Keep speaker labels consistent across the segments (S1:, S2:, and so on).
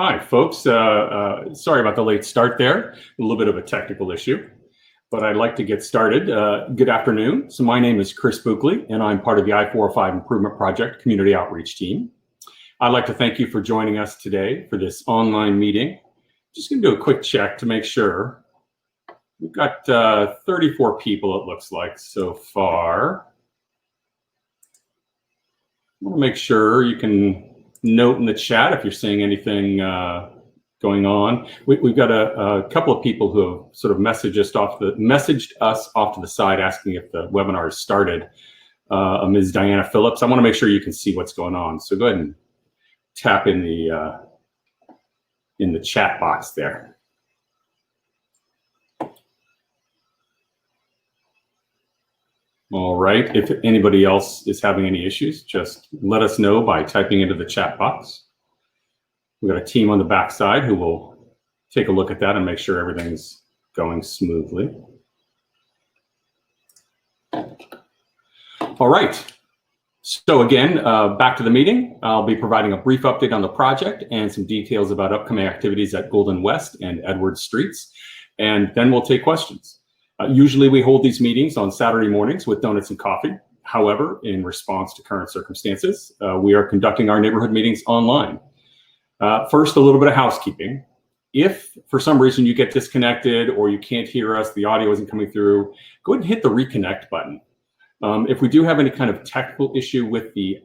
S1: Hi, folks. Sorry about the late start there. A little bit of a technical issue, but I'd like to get started. Good afternoon. So my name is Chris Buckley, and I'm part of the I-405 Improvement Project Community Outreach Team. I'd like to thank you for joining us today for this online meeting. Just going to do a quick check to make sure. We've got 34 people, it looks like, so far. I want to make sure you can note in the chat if you're seeing anything going on. We've got a couple of people who have sort of messaged us off to the side asking if the webinar has started. Ms. Diana Phillips, I want to make sure you can see what's going on. So go ahead and tap in the chat box there. All right, if anybody else is having any issues, just let us know by typing into the chat box. We've got a team on the back side who will take a look at that and make sure everything's going smoothly. All right, so again, back to the meeting. I'll be providing a brief update on the project and some details about upcoming activities at Goldenwest and Edwards Streets, and then we'll take questions. Usually we hold these meetings on Saturday mornings with donuts and coffee. However, in response to current circumstances, we are conducting our neighborhood meetings online. First, a little bit of housekeeping. If for some reason you get disconnected or you can't hear us, the audio isn't coming through, go ahead and hit the reconnect button. If we do have any kind of technical issue with the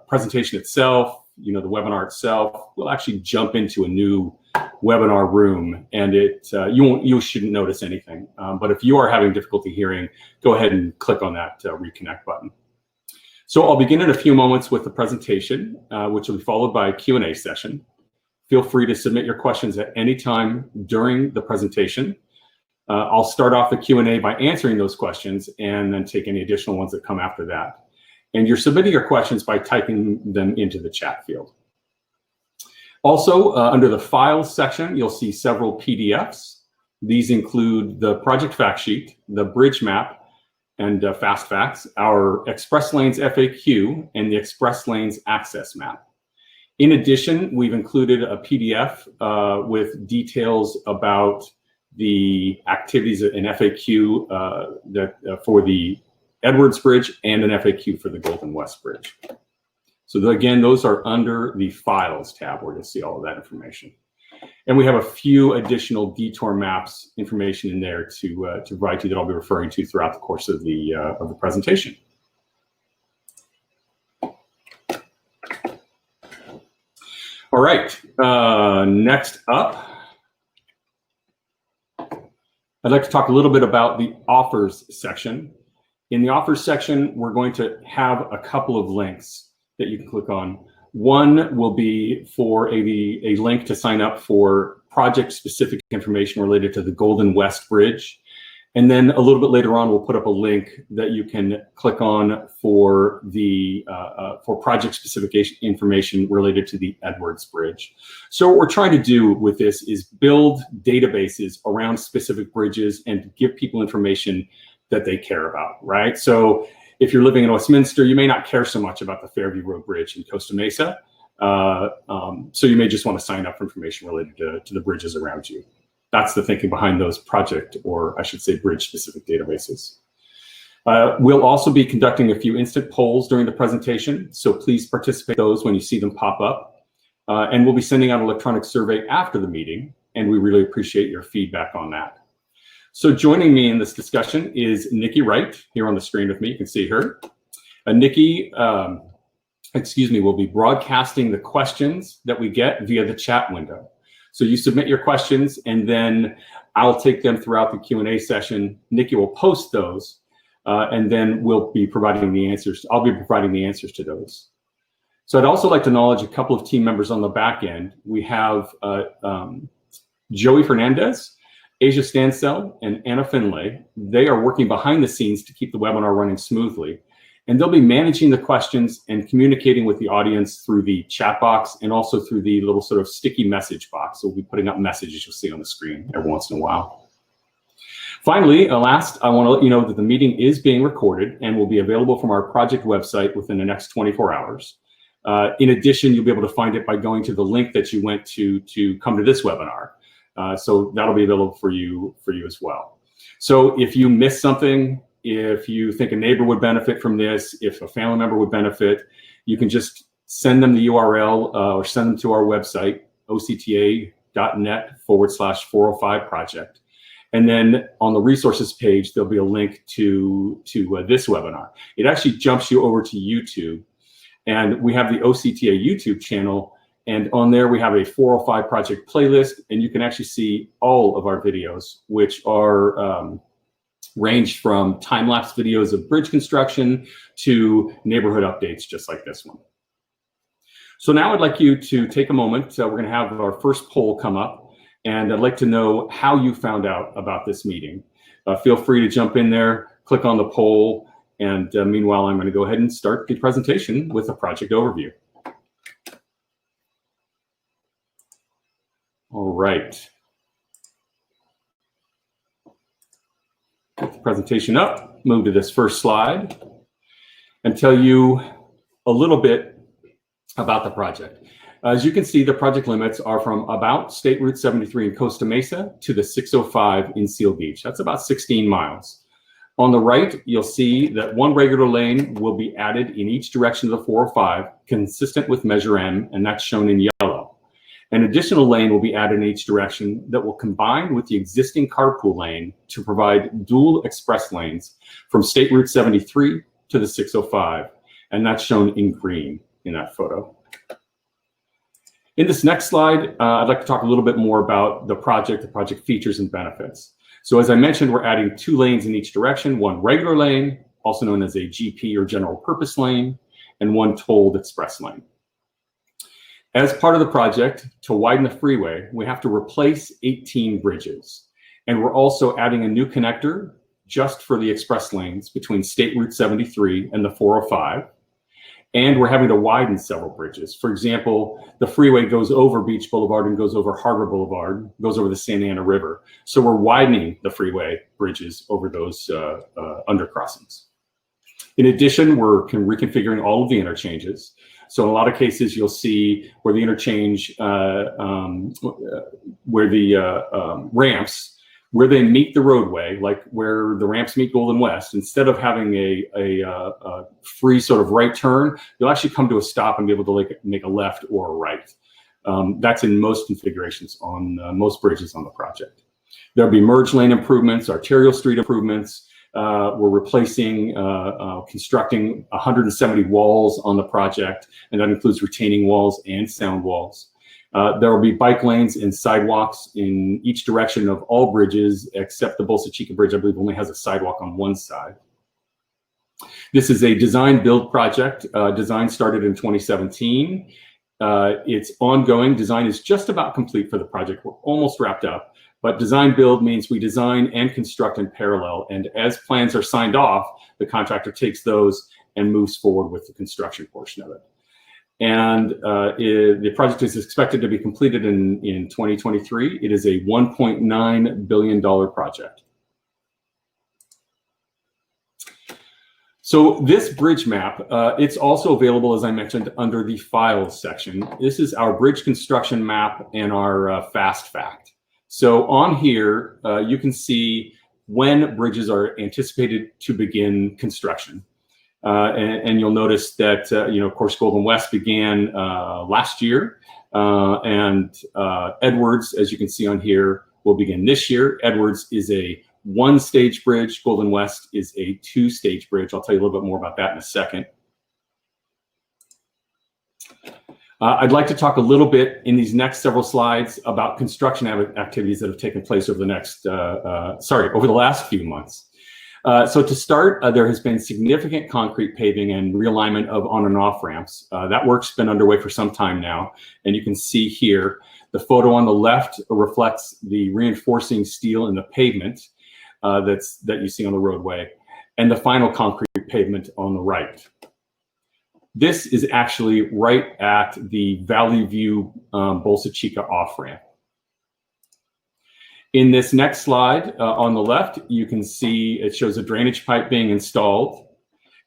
S1: presentation itself, the webinar itself, we'll actually jump into a new webinar room, and you shouldn't notice anything. But if you are having difficulty hearing, go ahead and click on that reconnect button. So I'll begin in a few moments with the presentation, which will be followed by a Q&A session. Feel free to submit your questions at any time during the presentation. I'll start off the Q&A by answering those questions and then take any additional ones that come after that. And you're submitting your questions by typing them into the chat field. Also, under the Files section, you'll see several PDFs. These include the project fact sheet, the bridge map, and fast facts, our express lanes FAQ, and the express lanes access map. In addition, we've included a PDF with details about the activities in FAQ for the Edwards Bridge and an FAQ for the Goldenwest Bridge. So again, those are under the Files tab where you'll see all of that information. And we have a few additional detour maps information in there to provide you that I'll be referring to throughout the course of the presentation. All right, next up, I'd like to talk a little bit about the offers section. In the offers section, we're going to have a couple of links that you can click on. One will be for a link to sign up for project-specific information related to the Goldenwest Bridge. And then a little bit later on, we'll put up a link that you can click on for project-specific information related to the Edwards Bridge. So what we're trying to do with this is build databases around specific bridges and give people information that they care about, right? So if you're living in Westminster, you may not care so much about the Fairview Road Bridge in Costa Mesa. So you may just want to sign up for information related to the bridges around you. That's the thinking behind those project, or I should say bridge-specific databases. We'll also be conducting a few instant polls during the presentation, so please participate in those when you see them pop up. And we'll be sending out an electronic survey after the meeting, and we really appreciate your feedback on that. So joining me in this discussion is Nikki Wright, here on the screen with me. You can see her. Nikki, will be broadcasting the questions that we get via the chat window. So you submit your questions, and then I'll take them throughout the Q&A session. Nikki will post those, and then we'll be providing the answers. I'll be providing the answers to those. So I'd also like to acknowledge a couple of team members on the back end. We have Joey Fernandez, Asia Stansell, and Anna Finlay. They are working behind the scenes to keep the webinar running smoothly. And they'll be managing the questions and communicating with the audience through the chat box and also through the little sort of sticky message box. So we'll be putting up messages you'll see on the screen every once in a while. Finally, last, I want to let you know that the meeting is being recorded and will be available from our project website within the next 24 hours. In addition, you'll be able to find it by going to the link that you went to come to this webinar. So that'll be available for you as well. So if you missed something, if you think a neighbor would benefit from this, if a family member would benefit, you can just send them the URL or send them to our website, octa.net/405 project. And then on the resources page, there'll be a link to this webinar. It actually jumps you over to YouTube. And we have the OCTA YouTube channel. And on there, we have a 405 project playlist. And you can actually see all of our videos, which are range from time-lapse videos of bridge construction to neighborhood updates, just like this one. So now I'd like you to take a moment. We're going to have our first poll come up. And I'd like to know how you found out about this meeting. Feel free to jump in there, click on the poll, and meanwhile, I'm going to go ahead and start the presentation with a project overview. All right. Get the presentation up, move to this first slide, and tell you a little bit about the project. As you can see, the project limits are from about State Route 73 in Costa Mesa to the 605 in Seal Beach. That's about 16 miles. On the right, you'll see that one regular lane will be added in each direction of the 405, consistent with Measure M, and that's shown in yellow. An additional lane will be added in each direction that will combine with the existing carpool lane to provide dual express lanes from State Route 73 to the 605, and that's shown in green in that photo. In this next slide, I'd like to talk a little bit more about the project features and benefits. So as I mentioned, we're adding 2 lanes in each direction, one regular lane, also known as a GP or general purpose lane, and one tolled express lane. As part of the project, to widen the freeway, we have to replace 18 bridges. And we're also adding a new connector just for the express lanes between State Route 73 and the 405. And we're having to widen several bridges. For example, the freeway goes over Beach Boulevard and goes over Harbor Boulevard, goes over the Santa Ana River. So we're widening the freeway bridges over those undercrossings. In addition, we're reconfiguring all of the interchanges. So in a lot of cases, you'll see where the interchange, where the ramps, where they meet the roadway, like where the ramps meet Goldenwest, instead of having a free sort of right turn, you'll actually come to a stop and be able to make a left or a right. That's in most configurations on most bridges on the project. There'll be merge lane improvements, arterial street improvements. We're replacing, constructing 170 walls on the project, and that includes retaining walls and sound walls. There will be bike lanes and sidewalks in each direction of all bridges, except the Bolsa Chica Bridge, I believe, only has a sidewalk on one side. This is a design build project. Design started in 2017. It's ongoing. Design is just about complete for the project. We're almost wrapped up. But design build means we design and construct in parallel. And as plans are signed off, the contractor takes those and moves forward with the construction portion of it. And the project is expected to be completed in 2023. It is a $1.9 billion project. So this bridge map, it's also available, as I mentioned, under the Files section. This is our bridge construction map and our fast fact. So on here, you can see when bridges are anticipated to begin construction. And you'll notice that, of course, Goldenwest began last year, and Edwards, as you can see on here, will begin this year. Edwards is a 1-stage bridge. Goldenwest is a 2-stage bridge. I'll tell you a little bit more about that in a second. I'd like to talk a little bit in these next several slides about construction activities that have taken place over the next, over the last few months. So to start, there has been significant concrete paving and realignment of on and off ramps. That work's been underway for some time now, and you can see here the photo on the left reflects the reinforcing steel in the pavement that you see on the roadway, and the final concrete pavement on the right. This is actually right at the Valley View Bolsa Chica off-ramp. In this next slide on the left, you can see it shows a drainage pipe being installed.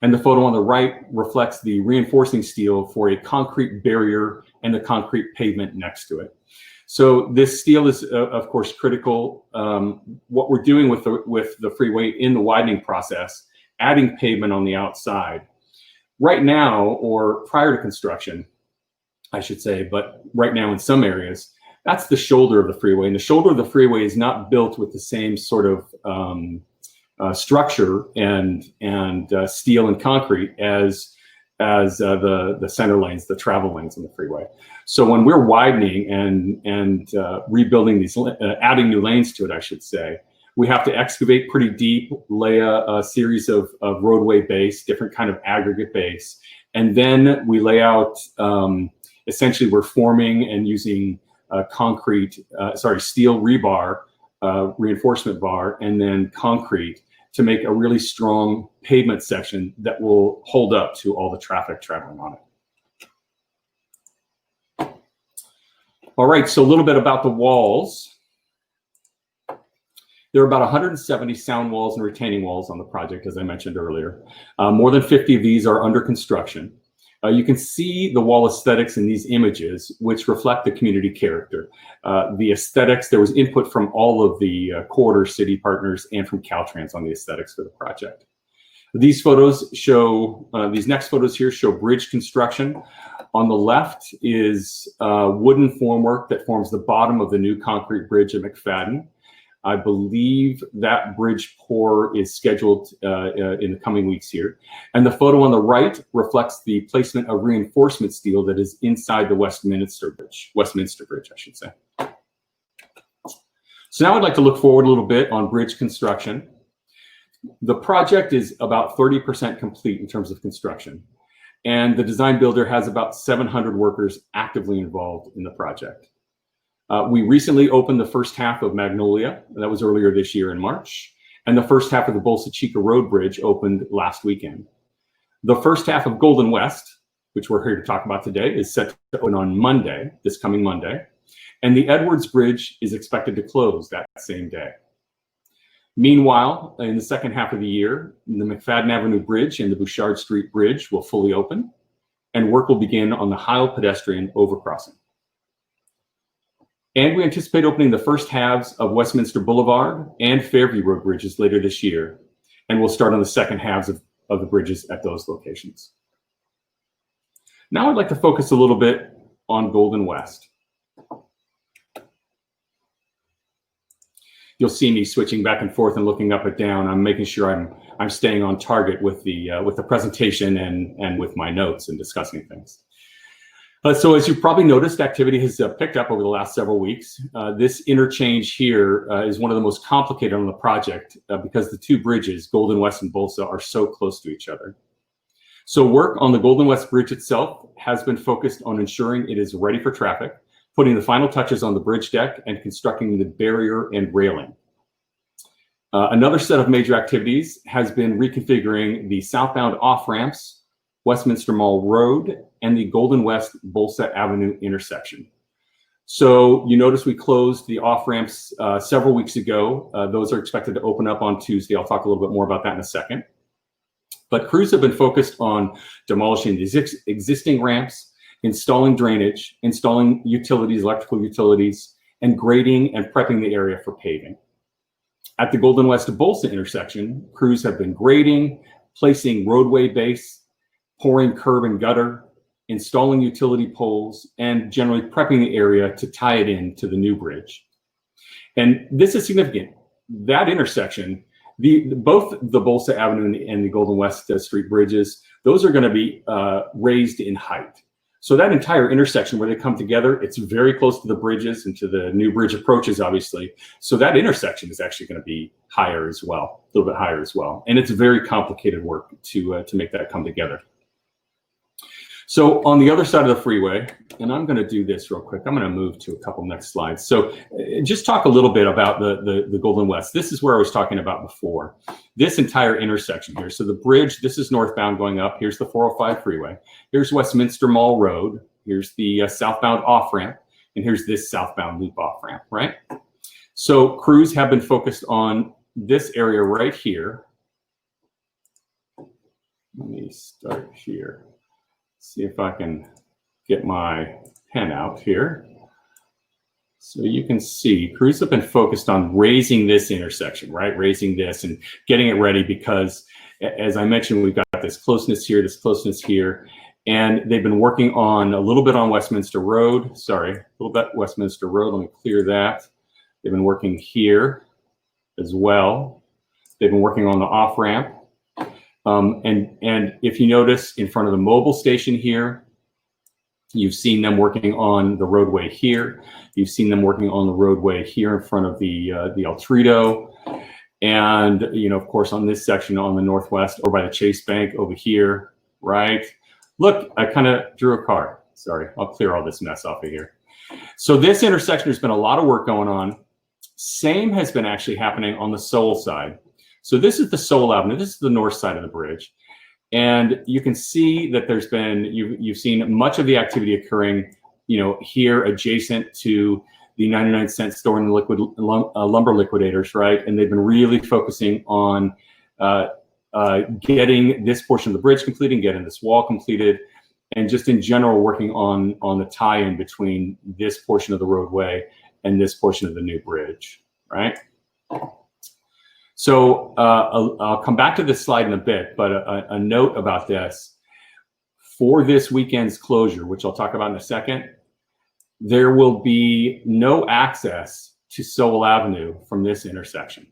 S1: And the photo on the right reflects the reinforcing steel for a concrete barrier and the concrete pavement next to it. So this steel is, of course, critical. What we're doing with the freeway in the widening process, adding pavement on the outside. Right now, or prior to construction, I should say, but right now in some areas, that's the shoulder of the freeway. And the shoulder of the freeway is not built with the same sort of structure and steel and concrete as the center lanes, the travel lanes on the freeway. So when we're widening and rebuilding these, adding new lanes to it, I should say, we have to excavate pretty deep, lay a series of roadway base, different kind of aggregate base, and then we lay out. Essentially, we're forming and using steel rebar, reinforcement bar, and then concrete to make a really strong pavement section that will hold up to all the traffic traveling on it. All right, so a little bit about the walls. There are about 170 sound walls and retaining walls on the project, as I mentioned earlier. More than 50 of these are under construction. You can see the wall aesthetics in these images, which reflect the community character. The aesthetics, there was input from all of the corridor city partners and from Caltrans on the aesthetics for the project. These photos show, these next photos here show bridge construction. On the left is wooden formwork that forms the bottom of the new concrete bridge at McFadden. I believe that bridge pour is scheduled in the coming weeks here. And the photo on the right reflects the placement of reinforcement steel that is inside the Westminster Bridge, I should say. So now I'd like to look forward a little bit on bridge construction. The project is about 30% complete in terms of construction. And the design builder has about 700 workers actively involved in the project. We recently opened the first half of Magnolia, that was earlier this year in March, and the first half of the Bolsa Chica Road Bridge opened last weekend. The first half of Goldenwest, which we're here to talk about today, is set to open on Monday, this coming Monday, and the Edwards Bridge is expected to close that same day. Meanwhile, in the second half of the year, the McFadden Avenue Bridge and the Bouchard Street Bridge will fully open, and work will begin on the Heil pedestrian overcrossing. And we anticipate opening the first halves of Westminster Boulevard and Fairview Road bridges later this year. And we'll start on the second halves of the bridges at those locations. Now I'd like to focus a little bit on Goldenwest. You'll see me switching back and forth and looking up and down. I'm making sure I'm staying on target with the presentation and with my notes and discussing things. So as you probably noticed, activity has picked up over the last several weeks. This interchange here is one of the most complicated on the project because the two bridges, Goldenwest and Bolsa, are so close to each other. So work on the Goldenwest Bridge itself has been focused on ensuring it is ready for traffic, putting the final touches on the bridge deck and constructing the barrier and railing. Another set of major activities has been reconfiguring the southbound off-ramps, Westminster Mall Road, and the Goldenwest Bolsa Avenue intersection. So you notice we closed the off-ramps several weeks ago. Those are expected to open up on Tuesday. I'll talk a little bit more about that in a second. But crews have been focused on demolishing these existing ramps, installing drainage, installing utilities, electrical utilities, and grading and prepping the area for paving. At the Goldenwest Bolsa intersection, crews have been grading, placing roadway base, pouring curb and gutter, installing utility poles, and generally prepping the area to tie it in to the new bridge. And this is significant. That intersection, both the Bolsa Avenue and the Goldenwest Street bridges, those are going to be raised in height. So that entire intersection where they come together, it's very close to the bridges and to the new bridge approaches, obviously. So that intersection is actually going to be higher as well, a little bit higher as well. And it's very complicated work to make that come together. So on the other side of the freeway, and I'm going to do this real quick. I'm going to move to a couple next slides. So just talk a little bit about the Goldenwest. This is where I was talking about before. This entire intersection here. So the bridge, this is northbound going up. Here's the 405 freeway. Here's Westminster Mall Road. Here's the southbound off-ramp. And here's this southbound loop off-ramp, right? So crews have been focused on this area right here. Let me start here. See if I can get my pen out here. So you can see crews have been focused on raising this intersection, right? Raising this and getting it ready because, as I mentioned, we've got this closeness here, and they've been working on a little bit on Westminster Road. Sorry, a little bit Westminster Road. Let me clear that. They've been working here as well. They've been working on the off-ramp. And if you notice in front of the mobile station here, you've seen them working on the roadway here. You've seen them working on the roadway here in front of the Altrito. And, you know, of course, on this section on the northwest or by the Chase Bank over here, right? Look, I kind of drew a car. Sorry, I'll clear all this mess off of here. So this intersection, there's been a lot of work going on. Same has been actually happening on the Sowell side. So this is the Sowell Avenue. This is the north side of the bridge. And you can see that there's been, you've seen much of the activity occurring, you know, here adjacent to the 99-cent store and the lumber liquidators, right? And they've been really focusing on getting this portion of the bridge completed, getting this wall completed, and just in general working on the tie-in between this portion of the roadway and this portion of the new bridge, right? So I'll come back to this slide in a bit, but a note about this. For this weekend's closure, which I'll talk about in a second, there will be no access to Sowell Avenue from this intersection,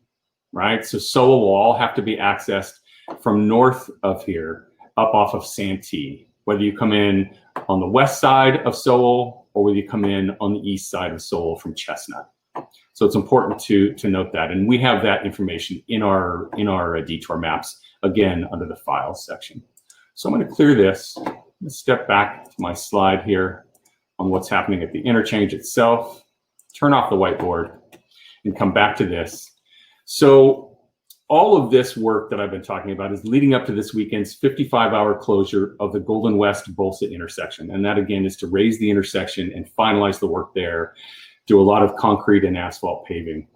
S1: right? So Sowell will all have to be accessed from north of here, up off of Santee, whether you come in on the west side of Sowell or whether you come in on the east side of Sowell from Chestnut. So it's important to note that, and we have that information in our detour maps, again, under the files section. So I'm going to clear this. I'm going to step back to my slide here on what's happening at the interchange itself, turn off the whiteboard, and come back to this. So all of this work that I've been talking about is leading up to this weekend's 55-hour closure of the Goldenwest-Bolsa intersection. And that, again, is to raise the intersection and finalize the work there, do a lot of concrete and asphalt paving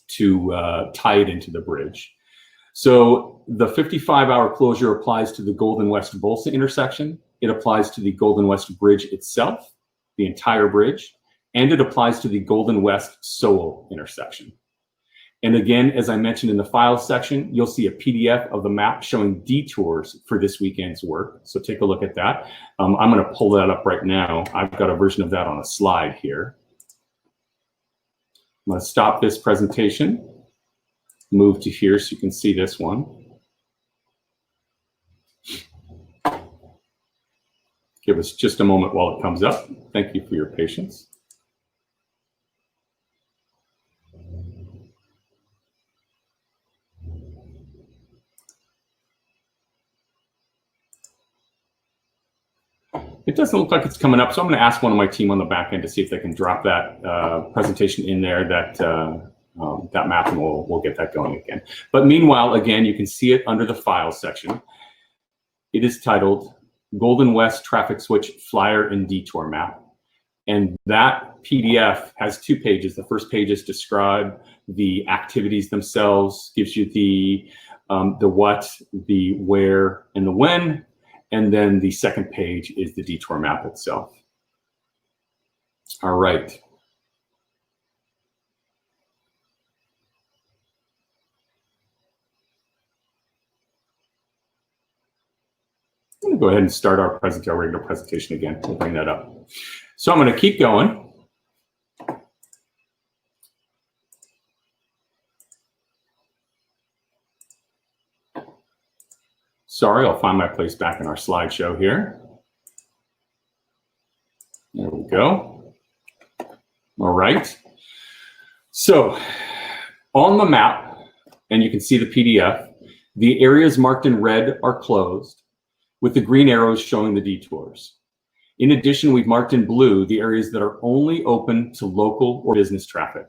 S1: to tie it into the bridge. So the 55-hour closure applies to the Goldenwest-Bolsa intersection. It applies to the Goldenwest Bridge itself, the entire bridge, and it applies to the Goldenwest-Sowell intersection. And again, as I mentioned in the files section, you'll see a PDF of the map showing detours for this weekend's work. So take a look at that. I'm going to pull that up right now. I've got a version of that on a slide here. I'm going to stop this presentation, move to here so you can see this one. Give us just a moment while it comes up. Thank you for your patience. It doesn't look like it's coming up, so I'm going to ask one of my team on the back end to see if they can drop that presentation in there, that map, and we'll get that going again. But meanwhile, again, you can see it under the files section. It is titled Goldenwest Traffic Switch Flyer and Detour Map. And that PDF has 2 pages. The first page is describe the activities themselves, gives you the what, the where, and the when. And then the second page is the detour map itself. All right. I'm going to go ahead and start our regular presentation again. We'll bring that up. So I'm going to keep going. Sorry, I'll find my place back in our slideshow here. There we go. All right. So on the map, and you can see the PDF, the areas marked in red are closed, with the green arrows showing the detours. In addition, we've marked in blue the areas that are only open to local or business traffic.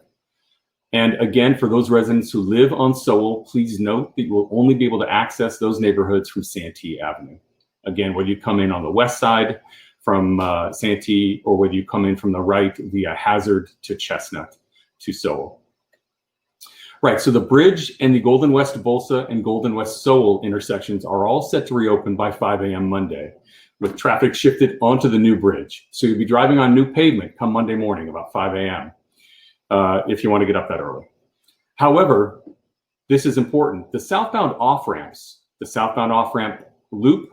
S1: And again, for those residents who live on Sowell, please note that you will only be able to access those neighborhoods from Santee Avenue. Again, whether you come in on the west side from Santee, or whether you come in from the right via Hazard to Chestnut to Sowell. Right, so the bridge and the Goldenwest Bolsa and Goldenwest Sowell intersections are all set to reopen by 5 a.m. Monday, with traffic shifted onto the new bridge. So you'll be driving on new pavement come Monday morning about 5 a.m. If you want to get up that early. However, this is important. The southbound off-ramps, the southbound off-ramp loop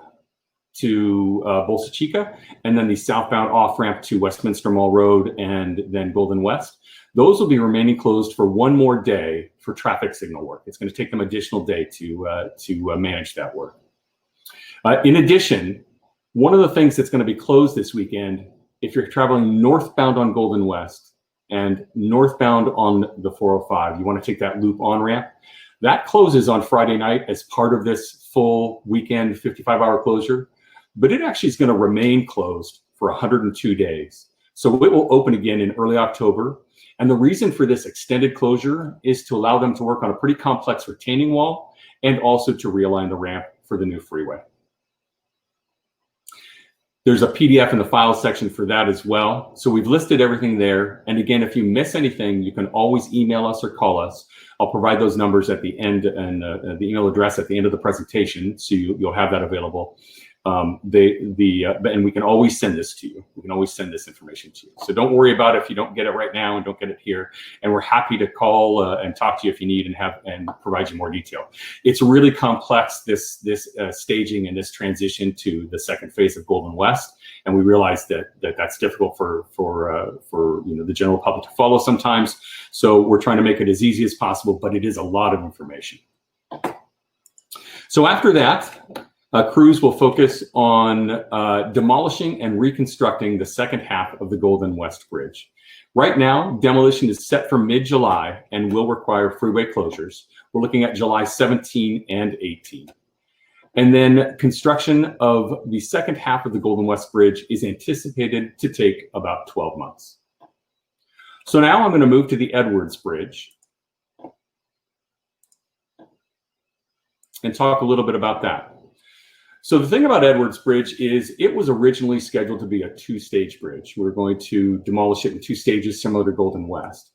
S1: to Bolsa Chica, and then the southbound off-ramp to Westminster Mall Road and then Goldenwest, those will be remaining closed for one more day for traffic signal work. It's going to take them an additional day to manage that work. In addition, one of the things that's going to be closed this weekend, if you're traveling northbound on Goldenwest and northbound on the 405, you want to take that loop on ramp, that closes on Friday night as part of this full weekend 55-hour closure, but it actually is going to remain closed for 102 days. So it will open again in early October. And the reason for this extended closure is to allow them to work on a pretty complex retaining wall and also to realign the ramp for the new freeway. There's a PDF in the files section for that as well. So we've listed everything there. And again, if you miss anything, you can always email us or call us. I'll provide those numbers at the end and the email address at the end of the presentation, so you'll have that available. And we can always send this to you. We can always send this information to you. So don't worry about it if you don't get it right now and don't get it here. And we're happy to call and talk to you if you need and provide you more detail. It's really complex, this staging and this transition to the second phase of Goldenwest. And we realize that's difficult for the general public to follow sometimes. So we're trying to make it as easy as possible, but it is a lot of information. So after that, crews will focus on demolishing and reconstructing the second half of the Goldenwest Bridge. Right now, demolition is set for mid-July and will require freeway closures. We're looking at July 17 and 18. And then construction of the second half of the Goldenwest Bridge is anticipated to take about 12 months. So now I'm going to move to the Edwards Bridge and talk a little bit about that. So the thing about Edwards Bridge is it was originally scheduled to be a two-stage bridge. We were going to demolish it in two stages, similar to Goldenwest.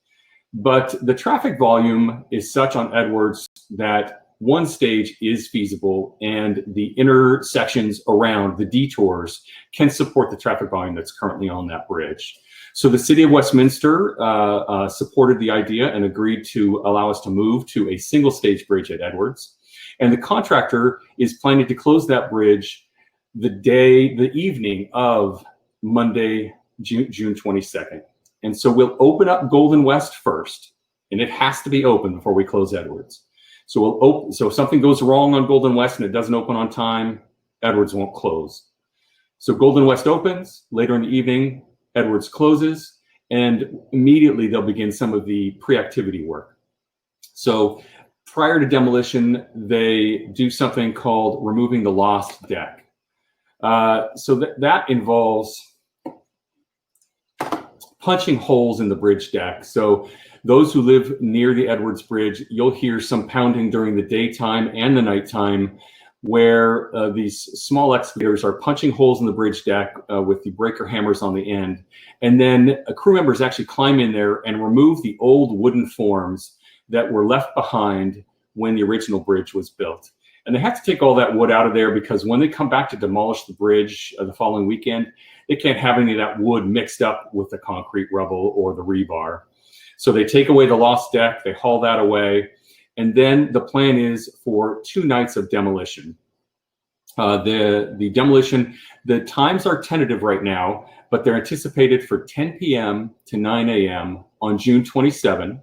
S1: But the traffic volume is such on Edwards that one stage is feasible, and the intersections around the detours can support the traffic volume that's currently on that bridge. So the city of Westminster supported the idea and agreed to allow us to move to a single-stage bridge at Edwards. And the contractor is planning to close that bridge the evening of Monday, June 22nd. And so we'll open up Goldenwest first, and it has to be open before we close Edwards. So so if something goes wrong on Goldenwest and it doesn't open on time, Edwards won't close. So Goldenwest opens, later in the evening, Edwards closes, and immediately they'll begin some of the pre-activity work. So prior to demolition, they do something called removing the lost deck. So that involves punching holes in the bridge deck. So those who live near the Edwards Bridge, you'll hear some pounding during the daytime and the nighttime, where these small excavators are punching holes in the bridge deck with the breaker hammers on the end. And then crew members actually climb in there and remove the old wooden forms that were left behind when the original bridge was built. And they have to take all that wood out of there because when they come back to demolish the bridge the following weekend, they can't have any of that wood mixed up with the concrete rubble or the rebar. So they take away the lost deck, they haul that away, and then the plan is for 2 nights of demolition. The demolition, the times are tentative right now, but they're anticipated for 10 p.m. to 9 a.m. on June 27.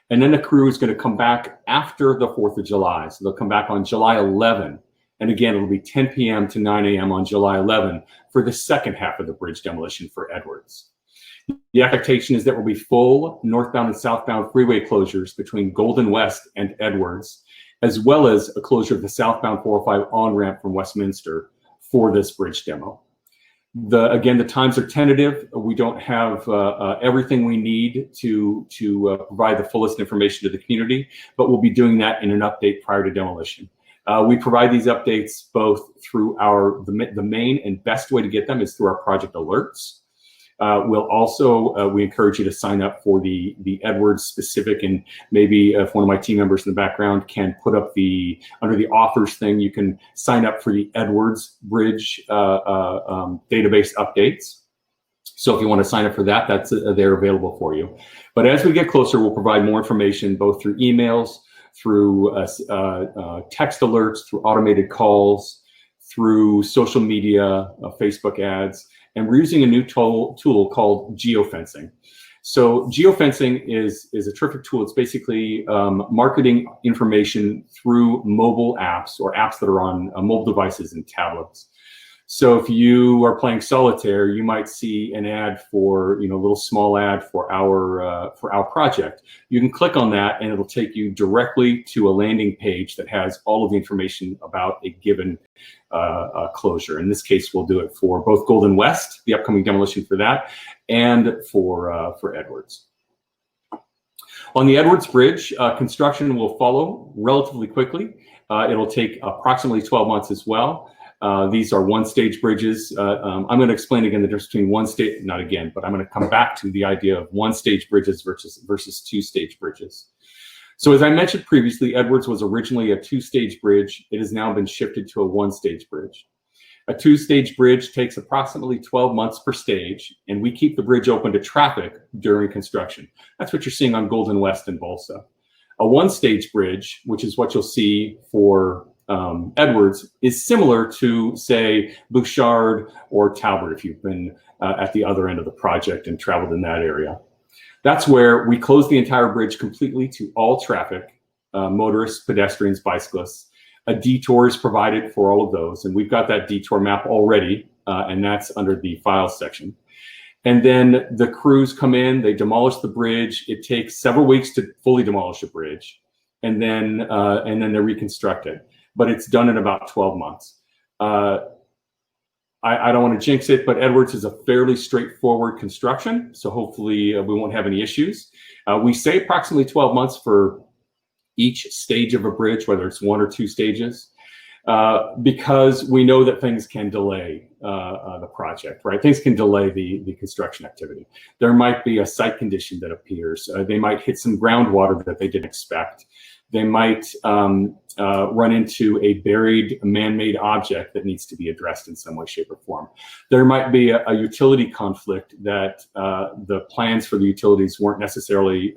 S1: And then the crew is going to come back after the 4th of July. So they'll come back on July 11. And again, it'll be 10 p.m. to 9 a.m. on July 11 for the second half of the bridge demolition for Edwards. The expectation is that will be full northbound and southbound freeway closures between Goldenwest and Edwards, as well as a closure of the southbound 405 on-ramp from Westminster for this bridge demo. Again, the times are tentative. We don't have everything we need to provide the fullest information to the community, but we'll be doing that in an update prior to demolition. We provide these updates both through the main and best way to get them is through our project alerts. We'll also, we encourage you to sign up for the Edwards specific, and maybe if one of my team members in the background can put up under the authors thing, you can sign up for the Edwards Bridge database updates. So if you want to sign up for that, they're available for you. But as we get closer, we'll provide more information both through emails, through text alerts, through automated calls, through social media, Facebook ads, and we're using a new tool called geofencing. So geofencing is a terrific tool. It's basically marketing information through mobile apps or apps that are on mobile devices and tablets. So if you are playing solitaire, you might see an ad for, a little small ad for our project. You can click on that and it'll take you directly to a landing page that has all of the information about a given closure. In this case, we'll do it for both Goldenwest, the upcoming demolition for that, and for Edwards. On the Edwards Bridge, construction will follow relatively quickly. It'll take approximately 12 months as well. These are one-stage bridges. I'm going to explain again the difference between one-stage, not again, but I'm going to come back to the idea of one-stage bridges versus two-stage bridges. So as I mentioned previously, Edwards was originally a two-stage bridge. It has now been shifted to a one-stage bridge. A two-stage bridge takes approximately 12 months per stage, and we keep the bridge open to traffic during construction. That's what you're seeing on Goldenwest and Bolsa. A one-stage bridge, which is what you'll see for Edwards, is similar to, say, Bouchard or Talbot, if you've been at the other end of the project and traveled in that area. That's where we close the entire bridge completely to all traffic, motorists, pedestrians, bicyclists. A detour is provided for all of those, and we've got that detour map already, and that's under the files section. And then the crews come in, they demolish the bridge. It takes several weeks to fully demolish a bridge, and then they reconstruct it. But it's done in about 12 months. I don't want to jinx it, but Edwards is a fairly straightforward construction, so hopefully we won't have any issues. We say approximately 12 months for each stage of a bridge, whether it's one or two stages, because we know that things can delay the project, right? Things can delay the construction activity. There might be a site condition that appears. They might hit some groundwater that they didn't expect. They might run into a buried man-made object that needs to be addressed in some way, shape, or form. There might be a utility conflict that the plans for the utilities weren't necessarily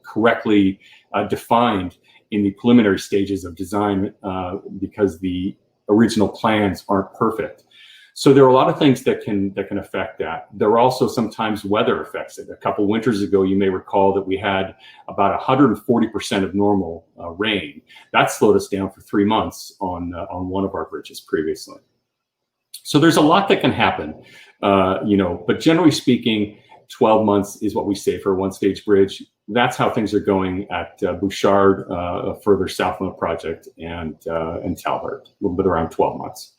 S1: correctly defined in the preliminary stages of design because the original plans aren't perfect. So there are a lot of things that can affect that. There are also sometimes weather affects it. A couple winters ago, you may recall that we had about 140% of normal rain. That slowed us down for 3 months on one of our bridges previously. So there's a lot that can happen, but generally speaking, 12 months is what we say for a one-stage bridge. That's how things are going at Bouchard, further south on the project, and Talbot, a little bit around 12 months.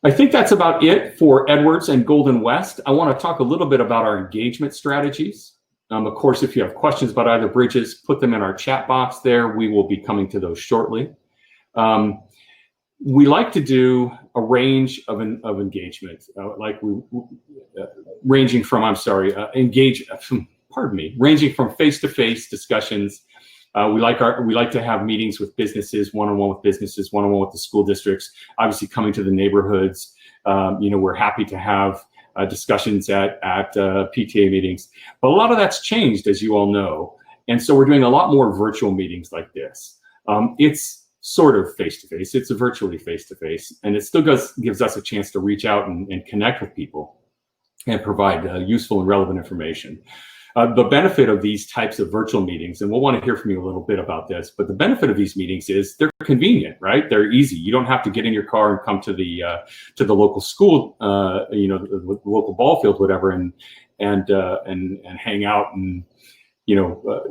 S1: I think that's about it for Edwards and Goldenwest. I want to talk a little bit about our engagement strategies. Of course, if you have questions about either bridges, put them in our chat box there. We will be coming to those shortly. We like to do a range of engagement, ranging from face-to-face discussions. We like to have meetings with businesses, one-on-one with businesses, one-on-one with the school districts. Obviously, coming to the neighborhoods, we're happy to have discussions at PTA meetings. But a lot of that's changed, as you all know, and so we're doing a lot more virtual meetings like this. It's sort of face-to-face. It's virtually face-to-face, and it still gives us a chance to reach out and connect with people and provide useful and relevant information. The benefit of these types of virtual meetings, and we'll want to hear from you a little bit about this, but the benefit of these meetings is they're convenient, right? They're easy. You don't have to get in your car and come to the local school, the local ball field, whatever, and hang out and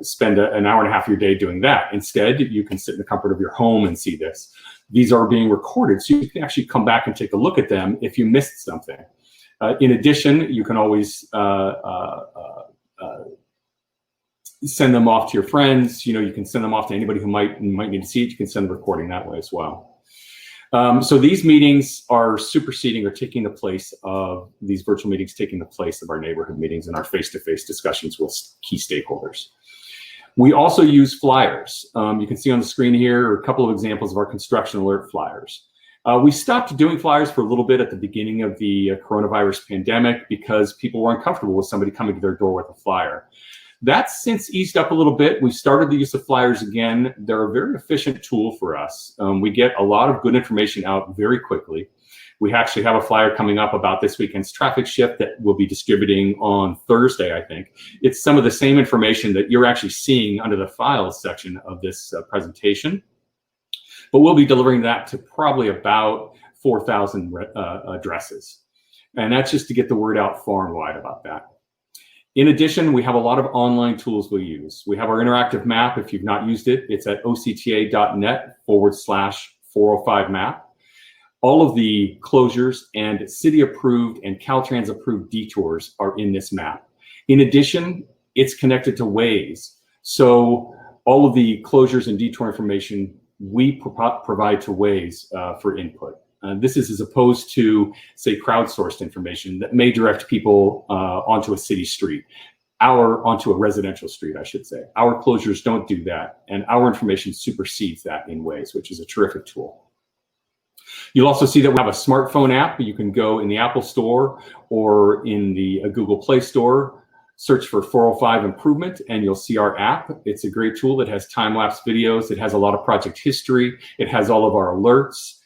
S1: spend an hour and a half of your day doing that. Instead, you can sit in the comfort of your home and see this. These are being recorded, so you can actually come back and take a look at them if you missed something. In addition, you can always send them off to your friends. You can send them off to anybody who might need to see it. You can send the recording that way as well. So these meetings are superseding or taking the place of these virtual meetings, taking the place of our neighborhood meetings and our face-to-face discussions with key stakeholders. We also use flyers. You can see on the screen here a couple of examples of our construction alert flyers. We stopped doing flyers for a little bit at the beginning of the coronavirus pandemic because people were uncomfortable with somebody coming to their door with a flyer. That's since eased up a little bit. We started the use of flyers again. They're a very efficient tool for us. We get a lot of good information out very quickly. We actually have a flyer coming up about this weekend's traffic shift that we'll be distributing on Thursday, I think. It's some of the same information that you're actually seeing under the files section of this presentation. But we'll be delivering that to probably about 4,000 addresses. And that's just to get the word out far and wide about that. In addition, we have a lot of online tools we use. We have our interactive map. If you've not used it, it's at octa.net/405 map. All of the closures and city-approved and Caltrans-approved detours are in this map. In addition, it's connected to Waze. So all of the closures and detour information we provide to Waze for input. This is as opposed to, say, crowdsourced information that may direct people onto a city street, onto a residential street, I should say. Our closures don't do that, and our information supersedes that in Waze, which is a terrific tool. You'll also see that we have a smartphone app. You can go in the Apple Store or in the Google Play Store, search for 405 Improvement, and you'll see our app. It's a great tool. It has time-lapse videos. It has a lot of project history. It has all of our alerts.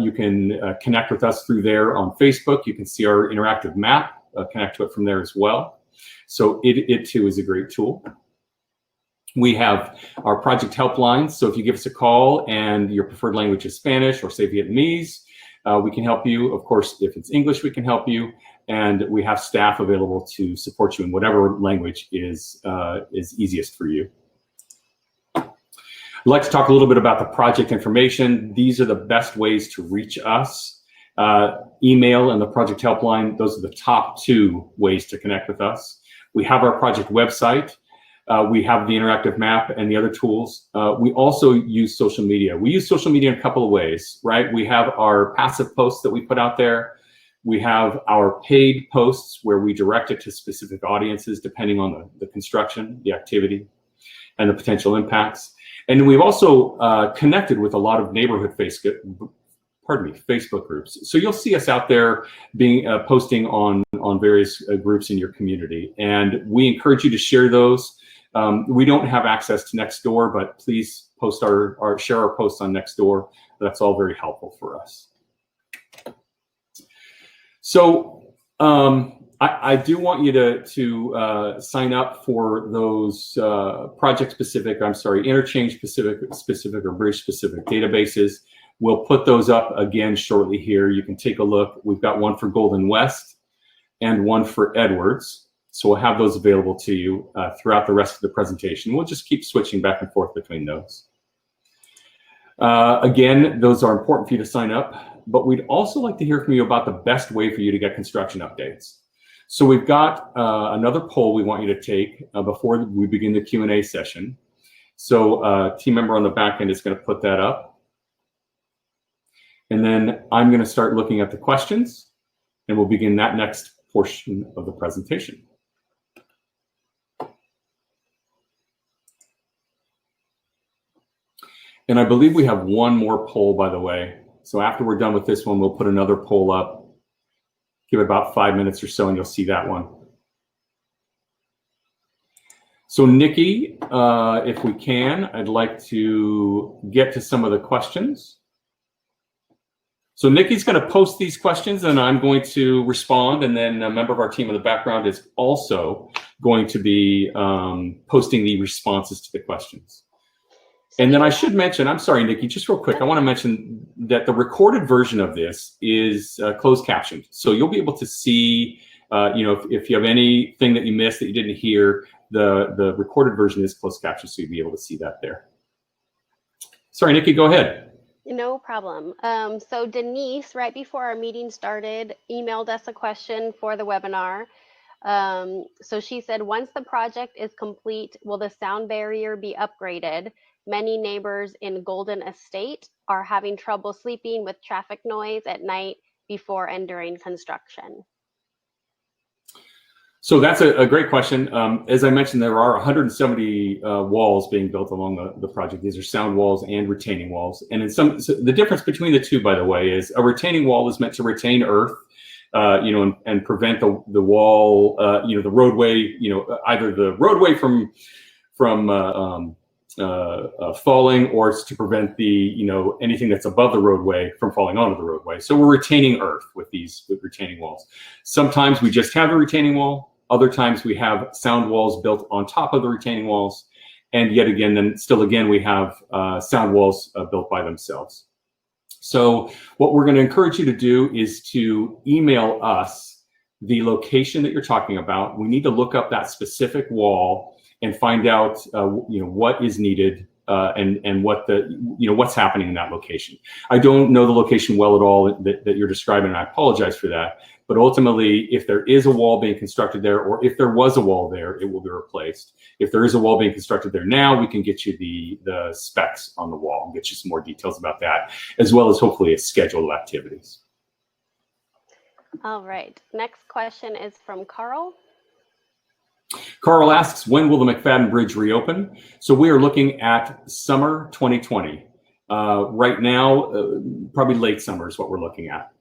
S1: You can connect with us through there on Facebook. You can see our interactive map, connect to it from there as well. So it too is a great tool. We have our project helplines. So if you give us a call and your preferred language is Spanish or say Vietnamese, we can help you. Of course, if it's English, we can help you. And we have staff available to support you in whatever language is easiest for you. I'd like to talk a little bit about the project information. These are the best ways to reach us. Email and the project helpline, those are the top two ways to connect with us. We have our project website. We have the interactive map and the other tools. We also use social media. We use social media in a couple of ways, right? We have our passive posts that we put out there. We have our paid posts where we direct it to specific audiences depending on the construction, the activity, and the potential impacts. And we've also connected with a lot of neighborhood Facebook groups. So you'll see us out there being posting on various groups in your community. And we encourage you to share those. We don't have access to Nextdoor, but please post share our posts on Nextdoor. That's all very helpful for us. So I do want you to sign up for those interchange-specific or bridge-specific databases. We'll put those up again shortly here. You can take a look. We've got one for Goldenwest and one for Edwards. So we'll have those available to you throughout the rest of the presentation. We'll just keep switching back and forth between those. Again, those are important for you to sign up. But we'd also like to hear from you about the best way for you to get construction updates. So we've got another poll we want you to take before we begin the Q&A session. So a team member on the back end is going to put that up. And then I'm going to start looking at the questions, and we'll begin that next portion of the presentation. And I believe we have one more poll, by the way. So after we're done with this one, we'll put another poll up. Give it about 5 minutes or so, and you'll see that one. So Nikki, if we can, I'd like to get to some of the questions. So Nikki's going to post these questions, and I'm going to respond, and then a member of our team in the background is also going to be posting the responses to the questions. And then I should mention, I'm sorry, Nikki, just real quick, I want to mention that the recorded version of this is closed captioned. So you'll be able to see, if you have anything that you missed that you didn't hear, the recorded version is closed captioned, so you'll be able to see that there. Sorry, Nikki, go ahead.
S2: No problem. So Denise, right before our meeting started, emailed us a question for the webinar. So she said, once the project is complete, will the sound barrier be upgraded? Many neighbors in Golden Estate are having trouble sleeping with traffic noise at night before and during construction.
S1: So that's a great question. As I mentioned, there are 170 walls being built along the project. These are sound walls and retaining walls. And in so the difference between the two, by the way, is a retaining wall is meant to retain earth, and prevent the wall, the roadway, either the roadway from falling, or it's to prevent anything that's above the roadway from falling onto the roadway. So we're retaining earth with retaining walls. Sometimes we just have a retaining wall. Other times we have sound walls built on top of the retaining walls. And yet again, we have sound walls built by themselves. So what we're going to encourage you to do is to email us the location that you're talking about. We need to look up that specific wall and find out what is needed and what's happening in that location. I don't know the location well at all that you're describing, and I apologize for that. But ultimately, if there is a wall being constructed there, or if there was a wall there, it will be replaced. If there is a wall being constructed there now, we can get you the specs on the wall and get you some more details about that, as well as hopefully a schedule of activities.
S2: All right. Next question is from Carl.
S1: Carl asks, when will the McFadden Bridge reopen? So we are looking at summer 2020. Right now, probably late summer is what we're looking at.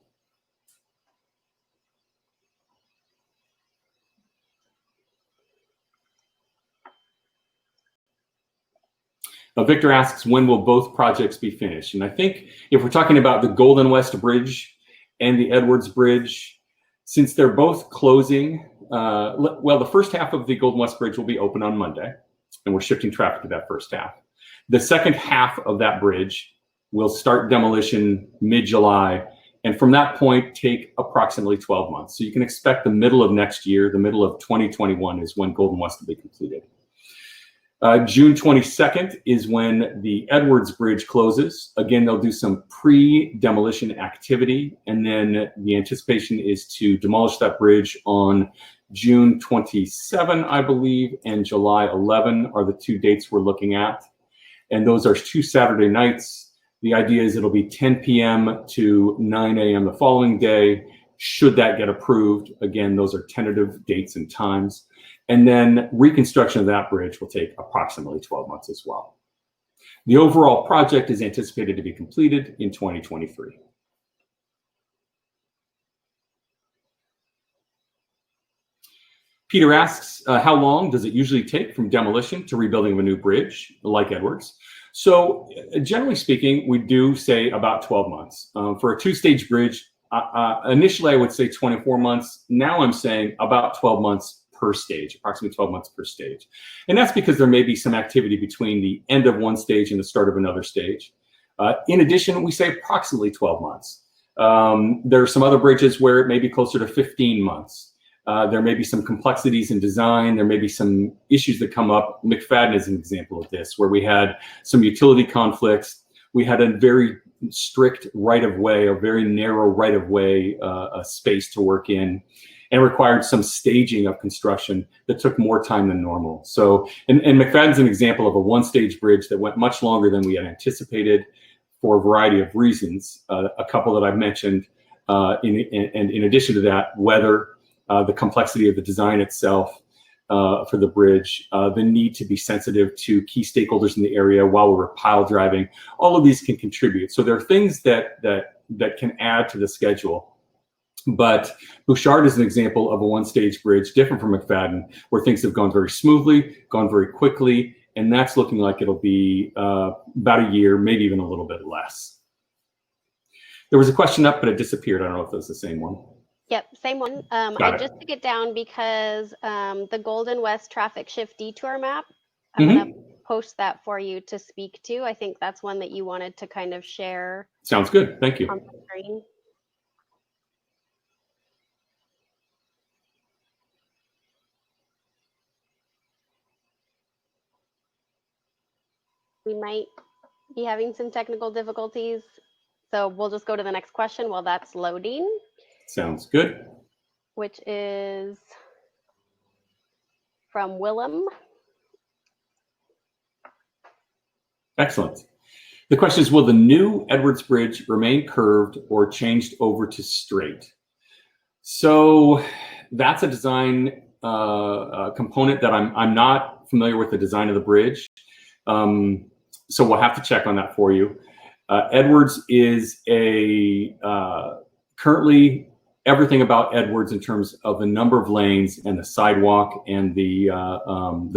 S1: Victor asks, when will both projects be finished? And I think if we're talking about the Goldenwest Bridge and the Edwards Bridge, since they're both closing, the first half of the Goldenwest Bridge will be open on Monday, and we're shifting traffic to that first half. The second half of that bridge will start demolition mid-July, and from that point take approximately 12 months. So you can expect the middle of next year, the middle of 2021 is when Goldenwest will be completed. June 22nd is when the Edwards Bridge closes. Again, they'll do some pre-demolition activity, and then the anticipation is to demolish that bridge on June 27, I believe, and July 11 are the two dates we're looking at. And those are 2 Saturday nights. The idea is it'll be 10 p.m. to 9 a.m. the following day. Should that get approved, again, those are tentative dates and times. And then reconstruction of that bridge will take approximately 12 months as well. The overall project is anticipated to be completed in 2023. Peter asks, how long does it usually take from demolition to rebuilding of a new bridge like Edwards? So generally speaking, we do say about 12 months. For a two-stage bridge, initially I would say 24 months. Now I'm saying about 12 months per stage, approximately 12 months per stage. And that's because there may be some activity between the end of one stage and the start of another stage. In addition, we say approximately 12 months. There are some other bridges where it may be closer to 15 months. There may be some complexities in design. There may be some issues that come up. McFadden is an example of this, where we had some utility conflicts. We had a very strict right-of-way, a very narrow right-of-way space to work in, and required some staging of construction that took more time than normal. So, and McFadden's an example of a one-stage bridge that went much longer than we had anticipated for a variety of reasons. A couple that I've mentioned, and in addition to that, weather, the complexity of the design itself for the bridge, the need to be sensitive to key stakeholders in the area while we're pile driving. All of these can contribute. So there are things that can add to the schedule. But Bouchard is an example of a one-stage bridge, different from McFadden, where things have gone very smoothly, gone very quickly, and that's looking like it'll be about a year, maybe even a little bit less. There was a question up, but it disappeared. I don't know if it was the same one.
S2: Yep, same one. I just took it down because the Goldenwest traffic shift detour map, I'm going to post that for you to speak to. I think that's one that you wanted to kind of share.
S1: Sounds good. Thank you.
S2: On the screen. We might be having some technical difficulties, so we'll just go to the next question while that's loading.
S1: Sounds good.
S2: Which is from Willem.
S1: Excellent. The question is, will the new Edwards Bridge remain curved or changed over to straight? So that's a design component that I'm not familiar with the design of the bridge. So we'll have to check on that for you. Edwards is currently everything about Edwards in terms of the number of lanes and the sidewalk and the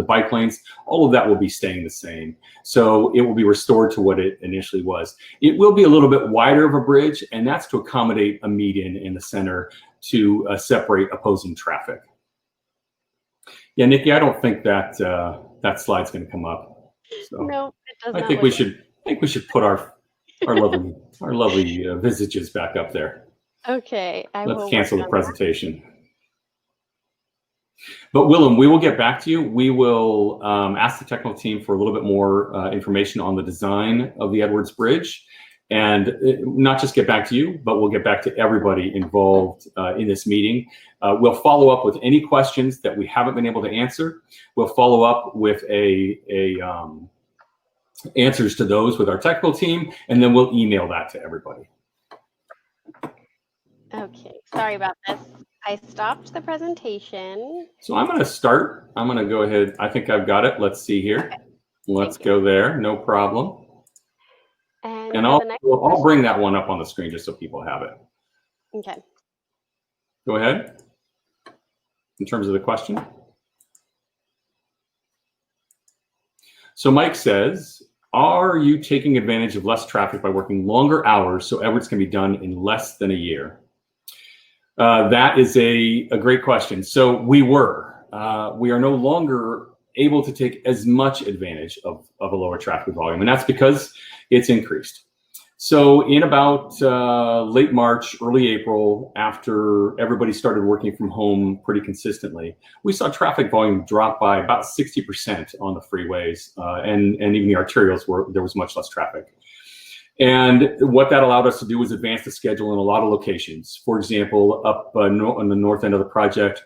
S1: bike lanes, all of that will be staying the same. So it will be restored to what it initially was. It will be a little bit wider of a bridge, and that's to accommodate a median in the center to separate opposing traffic. Yeah, Nikki, I don't think that that slide's going to come up. So
S2: no, it does not.
S1: I think we should put our lovely visages back up there.
S2: Okay,
S1: let's cancel the presentation. But Willem, we will get back to you. We will ask the technical team for a little bit more information on the design of the Edwards Bridge, and not just get back to you, but we'll get back to everybody involved in this meeting. We'll follow up with any questions that we haven't been able to answer. We'll follow up with answers to those with our technical team, and then we'll email that to everybody.
S2: Okay, sorry about this. I stopped the presentation.
S1: So I'm going to start. I'm going to go ahead. I think I've got it. Let's see here. Okay. Let's go there. No problem. And I'll bring that one up on the screen just so people have it.
S2: Okay.
S1: Go ahead. In terms of the question. So Mike says, are you taking advantage of less traffic by working longer hours so Edwards can be done in less than a year? That is a great question. So we are no longer able to take as much advantage of a lower traffic volume, and that's because it's increased. So in about late March, early April, after everybody started working from home pretty consistently, we saw traffic volume drop by about 60% on the freeways, and even the arterials there was much less traffic. And what that allowed us to do was advance the schedule in a lot of locations. For example, up on the north end of the project,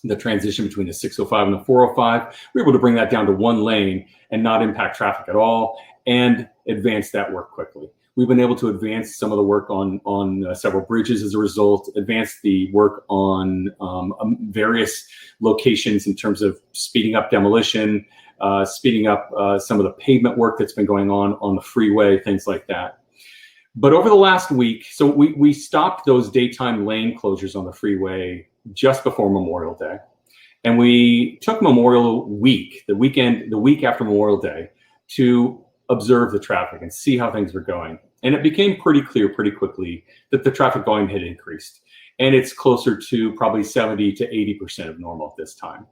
S1: the transition between the 605 and the 405, we were able to bring that down to one lane and not impact traffic at all and advance that work quickly. We've been able to advance some of the work on several bridges as a result, advance the work on various locations in terms of speeding up demolition, speeding up some of the pavement work that's been going on the freeway, things like that. But over the last week, so we stopped those daytime lane closures on the freeway just before Memorial Day. And we took Memorial Week, the week after Memorial Day, to observe the traffic and see how things were going. And it became pretty clear pretty quickly that the traffic volume had increased. And it's closer to probably 70 to 80% of normal at this time.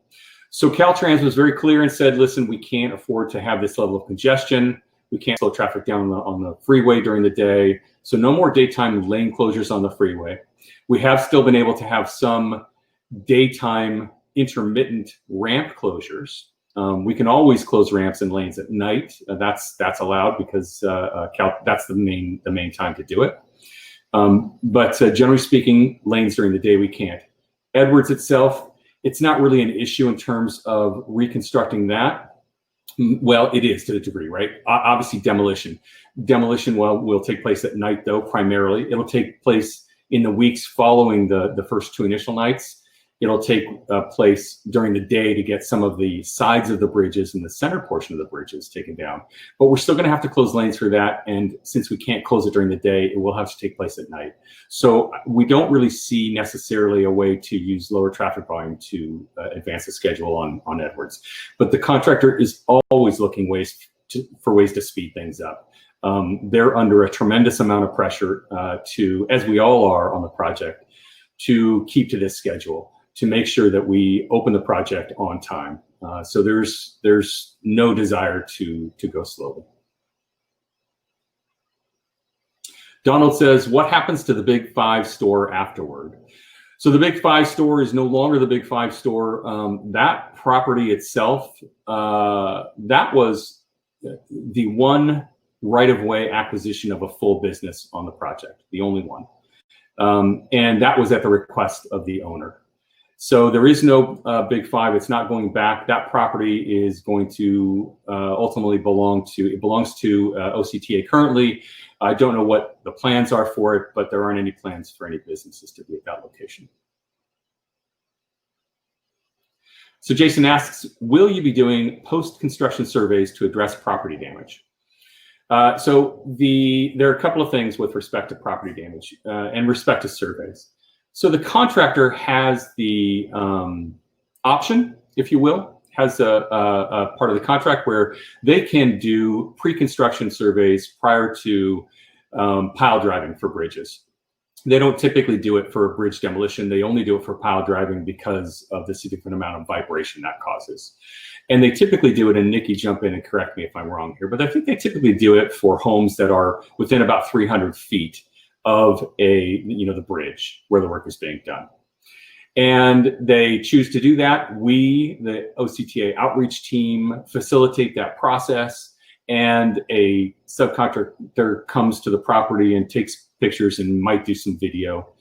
S1: So Caltrans was very clear and said, listen, we can't afford to have this level of congestion. We can't slow traffic down on the freeway during the day. So no more daytime lane closures on the freeway. We have still been able to have some daytime intermittent ramp closures. We can always close ramps and lanes at night. That's allowed because that's the main time to do it. But generally speaking, lanes during the day we can't. Edwards itself, it's not really an issue in terms of reconstructing that. Well, it is to a degree, right? Obviously, demolition. Demolition will take place at night, though, primarily. It'll take place in the weeks following the first two initial nights. It'll take place during the day to get some of the sides of the bridges and the center portion of the bridges taken down. But we're still going to have to close lanes for that. And since we can't close it during the day, it will have to take place at night. So we don't really see necessarily a way to use lower traffic volume to advance the schedule on Edwards. But the contractor is always looking for ways to speed things up. They're under a tremendous amount of pressure as we all are on the project, to keep to this schedule, to make sure that we open the project on time. So there's no desire to go slowly. Donald says, what happens to the Big Five store afterward? So the Big Five store is no longer the Big Five store. That property itself, that was the one right-of-way acquisition of a full business on the project, the only one. And that was at the request of the owner. So there is no Big Five. It's not going back. That property is going to ultimately belongs to OCTA currently. I don't know what the plans are for it, but there aren't any plans for any businesses to be at that location. So Jason asks, will you be doing post-construction surveys to address property damage? So there are a couple of things with respect to property damage and respect to surveys. So the contractor has the option, if you will, has a part of the contract where they can do pre-construction surveys prior to pile driving for bridges. They don't typically do it for bridge demolition. They only do it for pile driving because of the significant amount of vibration that causes. And they typically do it, and Nikki, jump in and correct me if I'm wrong here, but I think they typically do it for homes that are within about 300 feet of the bridge where the work is being done. And they choose to do that. We, the OCTA outreach team, facilitate that process, and a subcontractor comes to the property and takes pictures and might do some video.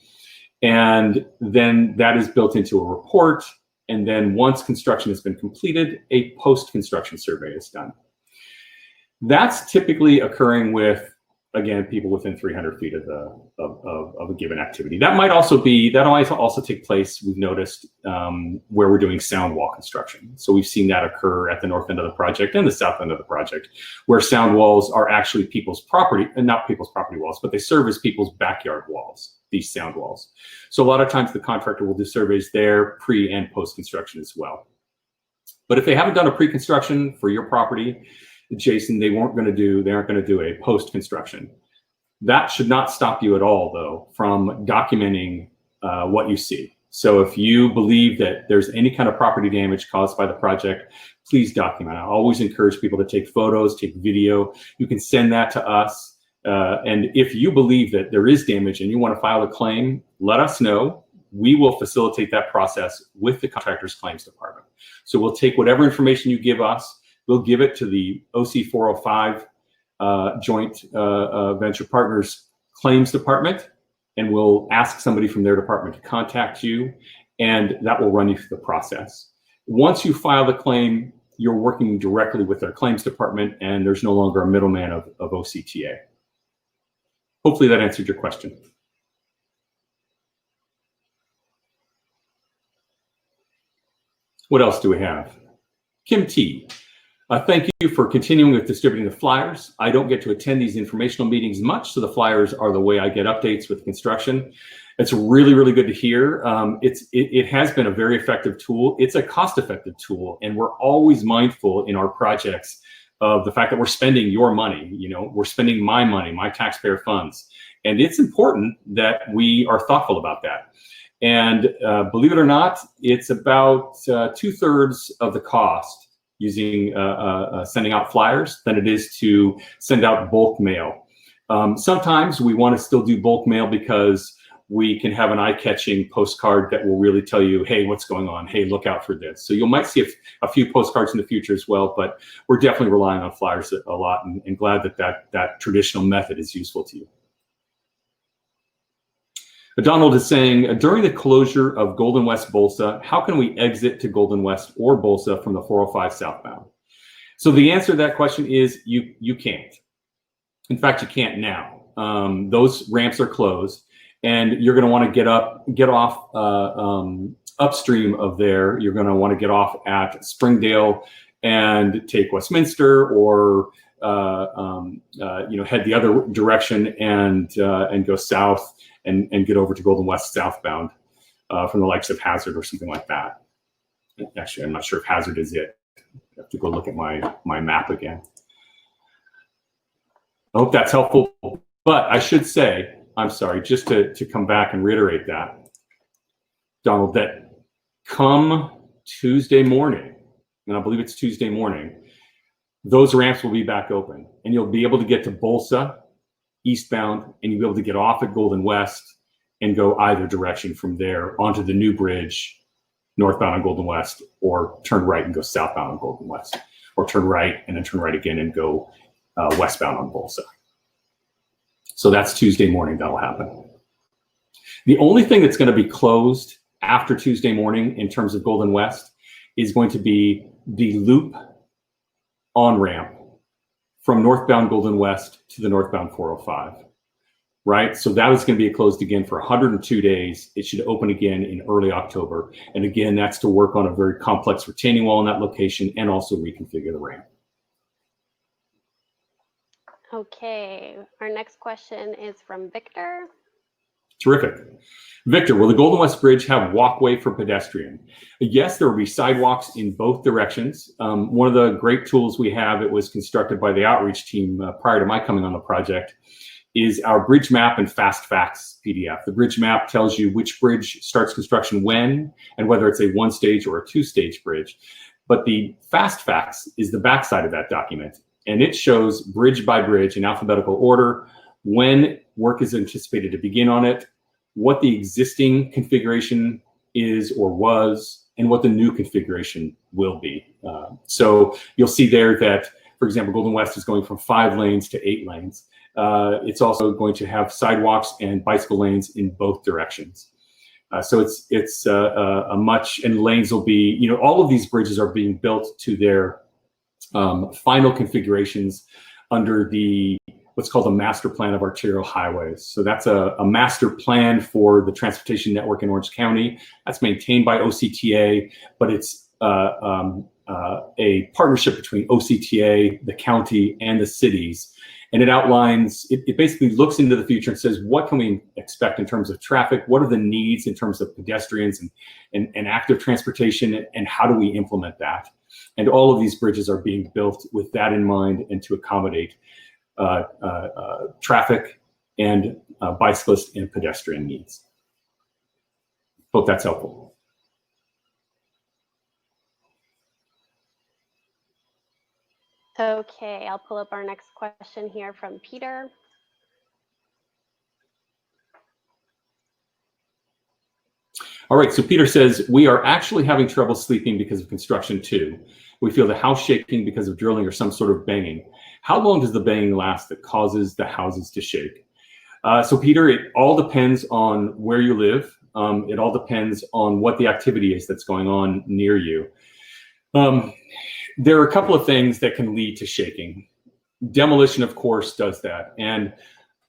S1: And then that is built into a report. And then once construction has been completed, a post-construction survey is done. That's typically occurring with, again, people within 300 feet of a given activity. That might also take place, we've noticed, where we're doing sound wall construction. So we've seen that occur at the north end of the project and the south end of the project, where sound walls are actually people's property, and not people's property walls, but they serve as people's backyard walls, these sound walls. So a lot of times the contractor will do surveys there, pre and post construction as well. But if they haven't done a pre-construction for your property, Jason, they aren't going to do a post-construction. That should not stop you at all, though, from documenting what you see. So if you believe that there's any kind of property damage caused by the project, please document it. I always encourage people to take photos, take video. You can send that to us. And if you believe that there is damage and you want to file a claim, let us know. We will facilitate that process with the contractor's claims department. So we'll take whatever information you give us. We'll give it to the I-405 joint venture partners claims department, and we'll ask somebody from their department to contact you, and that will run you through the process. Once you file the claim, you're working directly with their claims department, and there's no longer a middleman of OCTA. Hopefully that answered your question. What else do we have? Kim T. Thank you for continuing with distributing the flyers. I don't get to attend these informational meetings much, so the flyers are the way I get updates with construction. It's really, really good to hear. It has been a very effective tool. It's a cost-effective tool, and we're always mindful in our projects of the fact that we're spending your money. We're spending my money, my taxpayer funds, and it's important that we are thoughtful about that. And believe it or not, it's about 2/3 of the cost using sending out flyers than it is to send out bulk mail. Sometimes we want to still do bulk mail because we can have an eye-catching postcard that will really tell you, hey, what's going on? Hey, look out for this. So you might see a few postcards in the future as well, but we're definitely relying on flyers a lot, and glad that traditional method is useful to you. Donald is saying, during the closure of Goldenwest Bolsa, how can we exit to Goldenwest or Bolsa from the 405 southbound? So the answer to that question is you can't. In fact, you can't now. Those ramps are closed, and you're going to want to get off upstream of there. You're going to want to get off at Springdale and take Westminster, or head the other direction and go south. And get over to Goldenwest southbound from the likes of Hazard or something like that. Actually, I'm not sure if Hazard is it. I have to go look at my map again. I hope that's helpful. But I should say, I'm sorry, just to come back and reiterate that, Donald, that come Tuesday morning, and I believe it's Tuesday morning, those ramps will be back open, and you'll be able to get to Bolsa eastbound, and you'll be able to get off at Goldenwest and go either direction from there onto the new bridge, northbound on Goldenwest, or turn right and go southbound on Goldenwest, or turn right and then turn right again and go westbound on Bolsa. So that's Tuesday morning that'll happen. The only thing that's going to be closed after Tuesday morning in terms of Goldenwest is going to be the loop on-ramp from northbound Goldenwest to the northbound 405, right? So that is going to be closed again for 102 days. It should open again in early October. And again, that's to work on a very complex retaining wall in that location and also reconfigure the ramp.
S2: Okay, our next question is from Victor.
S1: Terrific. Victor, will the Goldenwest Bridge have walkway for pedestrian? Yes, there will be sidewalks in both directions. One of the great tools we have, it was constructed by the outreach team prior to my coming on the project, is our bridge map and fast facts PDF. The bridge map tells you which bridge starts construction when and whether it's a one-stage or a two-stage bridge. But the fast facts is the backside of that document, and it shows bridge by bridge in alphabetical order when work is anticipated to begin on it, what the existing configuration is or was, and what the new configuration will be. So you'll see there that, for example, Goldenwest is going from 5 lanes to 8 lanes. It's also going to have sidewalks and bicycle lanes in both directions. So it's a much, and lanes will be, you know, all of these bridges are being built to their final configurations under the what's called a master plan of arterial highways. So that's a master plan for the transportation network in Orange County. That's maintained by OCTA, but it's a partnership between OCTA, the county, and the cities. And it outlines, it basically looks into the future and says, what can we expect in terms of traffic? What are the needs in terms of pedestrians and active transportation, and how do we implement that? And all of these bridges are being built with that in mind and to accommodate traffic and bicyclist and pedestrian needs. Hope that's helpful.
S2: Okay, I'll pull up our next question here from Peter.
S1: All right, so Peter says, we are actually having trouble sleeping because of construction too. We feel the house shaking because of drilling or some sort of banging. How long does the banging last that causes the houses to shake? So Peter, it all depends on where you live. It all depends on what the activity is that's going on near you. There are a couple of things that can lead to shaking. Demolition, of course, does that. And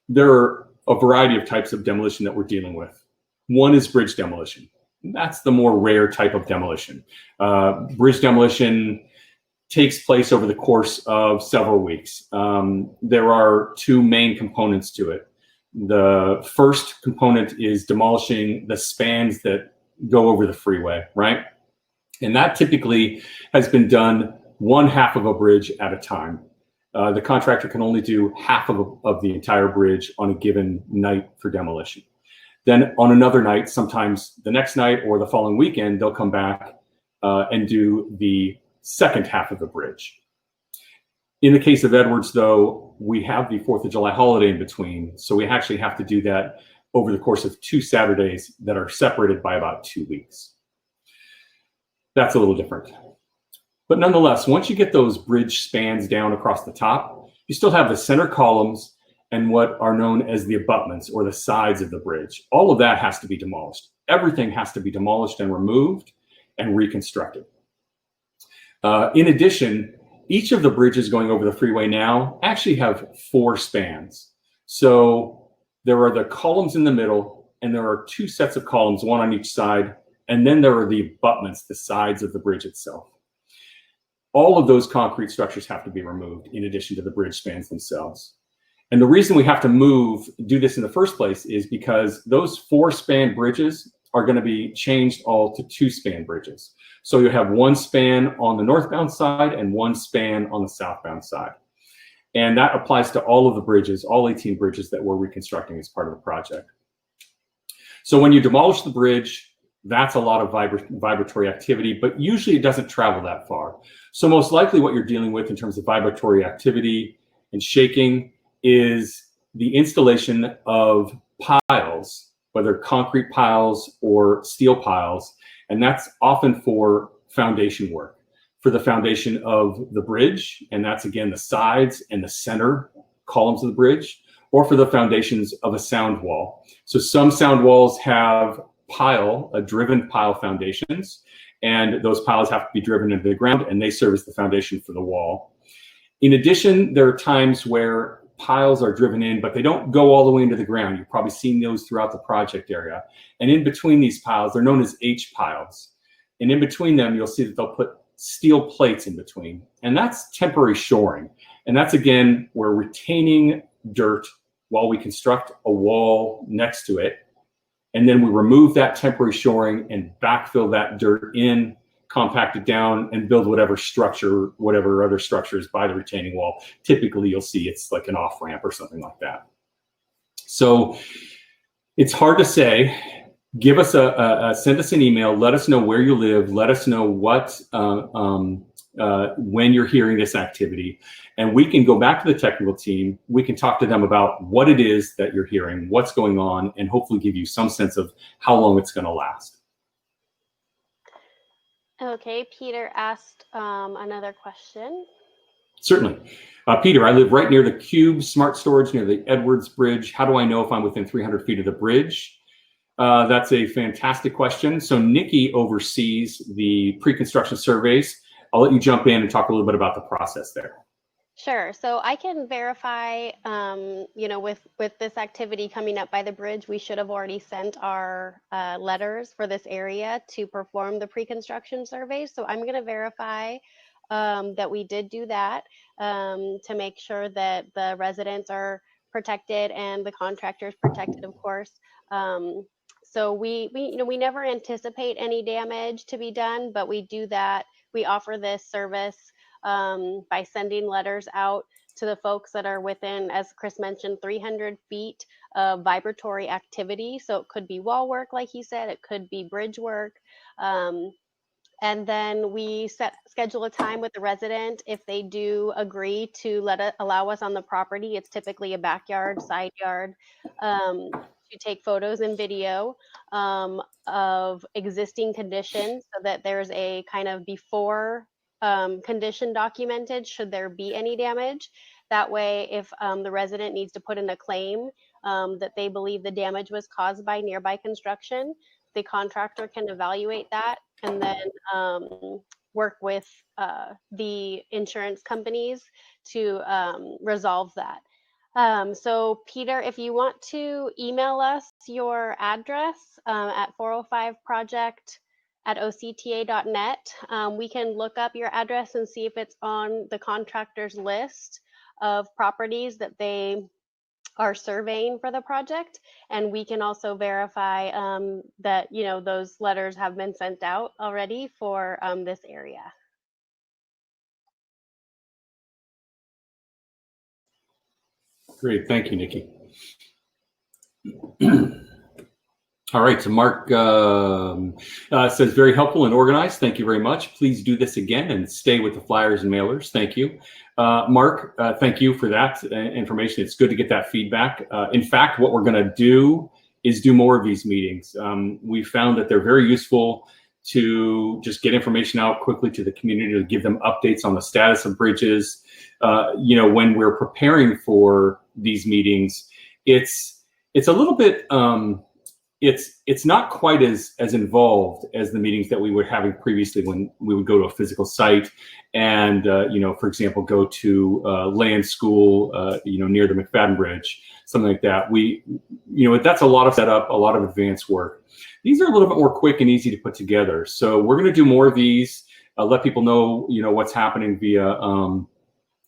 S1: there are a variety of types of demolition that we're dealing with. One is bridge demolition. That's the more rare type of demolition. Bridge demolition takes place over the course of several weeks. There are 2 main components to it. The first component is demolishing the spans that go over the freeway, right? And that typically has been done 1/2 of a bridge at a time. The contractor can only do half of the entire bridge on a given night for demolition. Then on another night, sometimes the next night or the following weekend, they'll come back and do the second half of the bridge. In the case of Edwards, though, we have the 4th of July holiday in between, so we actually have to do that over the course of 2 Saturdays that are separated by about 2 weeks. That's a little different. But nonetheless, once you get those bridge spans down across the top, you still have the center columns and what are known as the abutments or the sides of the bridge. All of that has to be demolished. Everything has to be demolished and removed and reconstructed. In addition, each of the bridges going over the freeway now actually have 4 spans. So there are the columns in the middle, and there are 2 sets of columns, one on each side, and then there are the abutments, the sides of the bridge itself. All of those concrete structures have to be removed in addition to the bridge spans themselves. And the reason we have to do this in the first place is because those 4-span bridges are going to be changed all to 2-span bridges. So you have 1 span on the northbound side and 1 span on the southbound side. And that applies to all of the bridges, all 18 bridges that we're reconstructing as part of the project. So when you demolish the bridge, that's a lot of vibratory activity, but usually it doesn't travel that far. So most likely what you're dealing with in terms of vibratory activity and shaking is the installation of piles, whether concrete piles or steel piles, and that's often for foundation work, for the foundation of the bridge, and that's again the sides and the center columns of the bridge, or for the foundations of a sound wall. So some sound walls have driven pile foundations, and those piles have to be driven into the ground, and they serve as the foundation for the wall. In addition, there are times where piles are driven in, but they don't go all the way into the ground. You've probably seen those throughout the project area. And in between these piles, they're known as H piles. And in between them, you'll see that they'll put steel plates in between. And that's temporary shoring. And that's, again, we're retaining dirt while we construct a wall next to it. And then we remove that temporary shoring and backfill that dirt in, compact it down, and build whatever structure, whatever other structures by the retaining wall. Typically, you'll see it's like an off-ramp or something like that. So it's hard to say. Give us send us an email. Let us know where you live. Let us know what when you're hearing this activity, and we can go back to the technical team. We can talk to them about what it is that you're hearing, what's going on, and hopefully give you some sense of how long it's going to last.
S2: Okay, Peter asked another question.
S1: Certainly. Peter, I live right near the Cube Smart Storage near the Edwards Bridge. How do I know if I'm within 300 feet of the bridge? That's a fantastic question. So Nikki oversees the pre-construction surveys. I'll let you jump in and talk a little bit about the process there.
S2: Sure. So I can verify, with this activity coming up by the bridge, we should have already sent our letters for this area to perform the pre-construction surveys. So I'm going to verify that we did do that to make sure that the residents are protected and the contractors protected, of course. So we never anticipate any damage to be done, but we do that. We offer this service by sending letters out to the folks that are within, as Chris mentioned, 300 feet of vibratory activity. So it could be wall work, like he said, it could be bridge work. And then we schedule a time with the resident. If they do agree to allow us on the property, it's typically a backyard, side yard, to take photos and video of existing conditions so that there's a kind of before condition documented should there be any damage. That way, if the resident needs to put in a claim that they believe the damage was caused by nearby construction, the contractor can evaluate that and then work with the insurance companies to resolve that. So Peter, if you want to email us your address at 405project@octa.net, we can look up your address and see if it's on the contractor's list of properties that they are surveying for the project. And we can also verify that, those letters have been sent out already for this area.
S1: Great, thank you, Nikki. All right, so Mark says, very helpful and organized. Thank you very much. Please do this again and stay with the flyers and mailers. Thank you. Mark, thank you for that information. It's good to get that feedback. In fact, what we're gonna do is do more of these meetings. We found that they're very useful to just get information out quickly to the community, to give them updates on the status of bridges. When we're preparing for these meetings, it's a little bit, it's not quite as involved as the meetings that we were having previously when we would go to a physical site and, for example, go to land school, near the McFadden Bridge, something like that. That's a lot of setup, a lot of advanced work. These are a little bit more quick and easy to put together. So we're going to do more of these, let people know, what's happening via,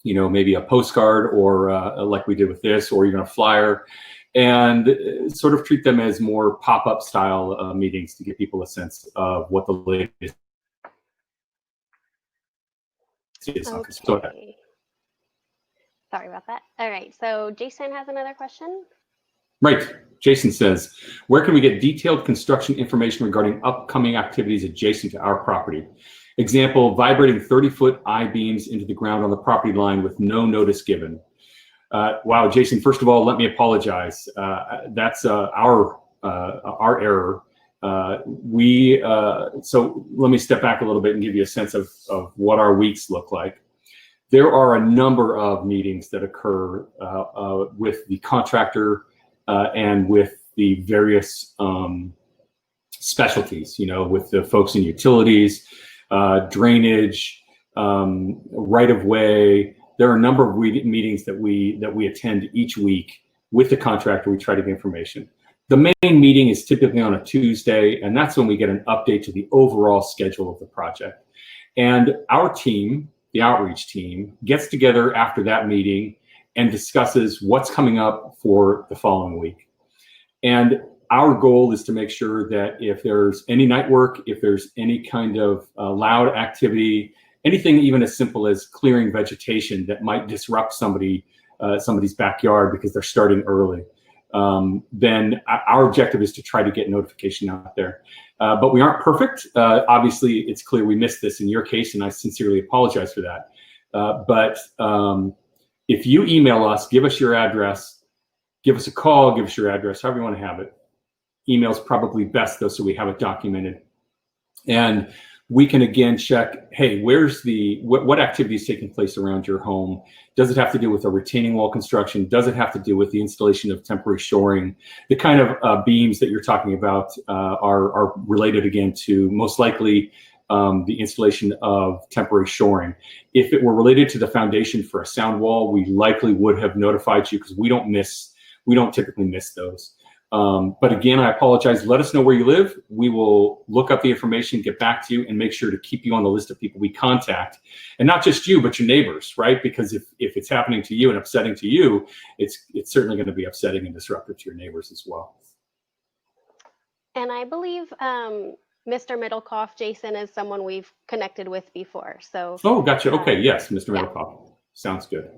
S1: maybe a postcard or like we did with this, or even a flyer, and sort of treat them as more pop-up style meetings to give people a sense of what the latest is.
S2: Okay. Sorry about that. All right, so Jason has another question.
S1: Right. Jason says, where can we get detailed construction information regarding upcoming activities adjacent to our property? Example, vibrating 30-foot I-beams into the ground on the property line with no notice given. Wow, Jason, first of all, let me apologize. That's our error. So let me step back a little bit and give you a sense of what our weeks look like. There are a number of meetings that occur with the contractor and with the various specialties, you know, with the folks in utilities, drainage, right of way. There are a number of meetings that we attend each week with the contractor. We try to get information. The main meeting is typically on a Tuesday, and that's when we get an update to the overall schedule of the project. And our team, the outreach team, gets together after that meeting and discusses what's coming up for the following week. And our goal is to make sure that if there's any night work, if there's any kind of loud activity, anything even as simple as clearing vegetation that might disrupt somebody's backyard because they're starting early, then our objective is to try to get notification out there. But we aren't perfect. Obviously, it's clear we missed this in your case, and I sincerely apologize for that. But if you email us, give us your address, give us a call, give us your address, however you want to have it. Email's probably best, though, so we have it documented. And we can again check, hey, where's what activity is taking place around your home? Does it have to do with a retaining wall construction? Does it have to do with the installation of temporary shoring? The kind of beams that you're talking about are related again to most likely the installation of temporary shoring. If it were related to the foundation for a sound wall, we likely would have notified you because we don't typically miss those. But again, I apologize. Let us know where you live. We will look up the information, get back to you, and make sure to keep you on the list of people we contact. And not just you, but your neighbors, right? Because if it's happening to you and upsetting to you, it's certainly going to be upsetting and disruptive to your neighbors as well.
S2: And I believe Mr. Middlecoff, Jason, is someone we've connected with before. So. Oh,
S1: gotcha. Okay. Yes, Mr. Middlecoff. Sounds good.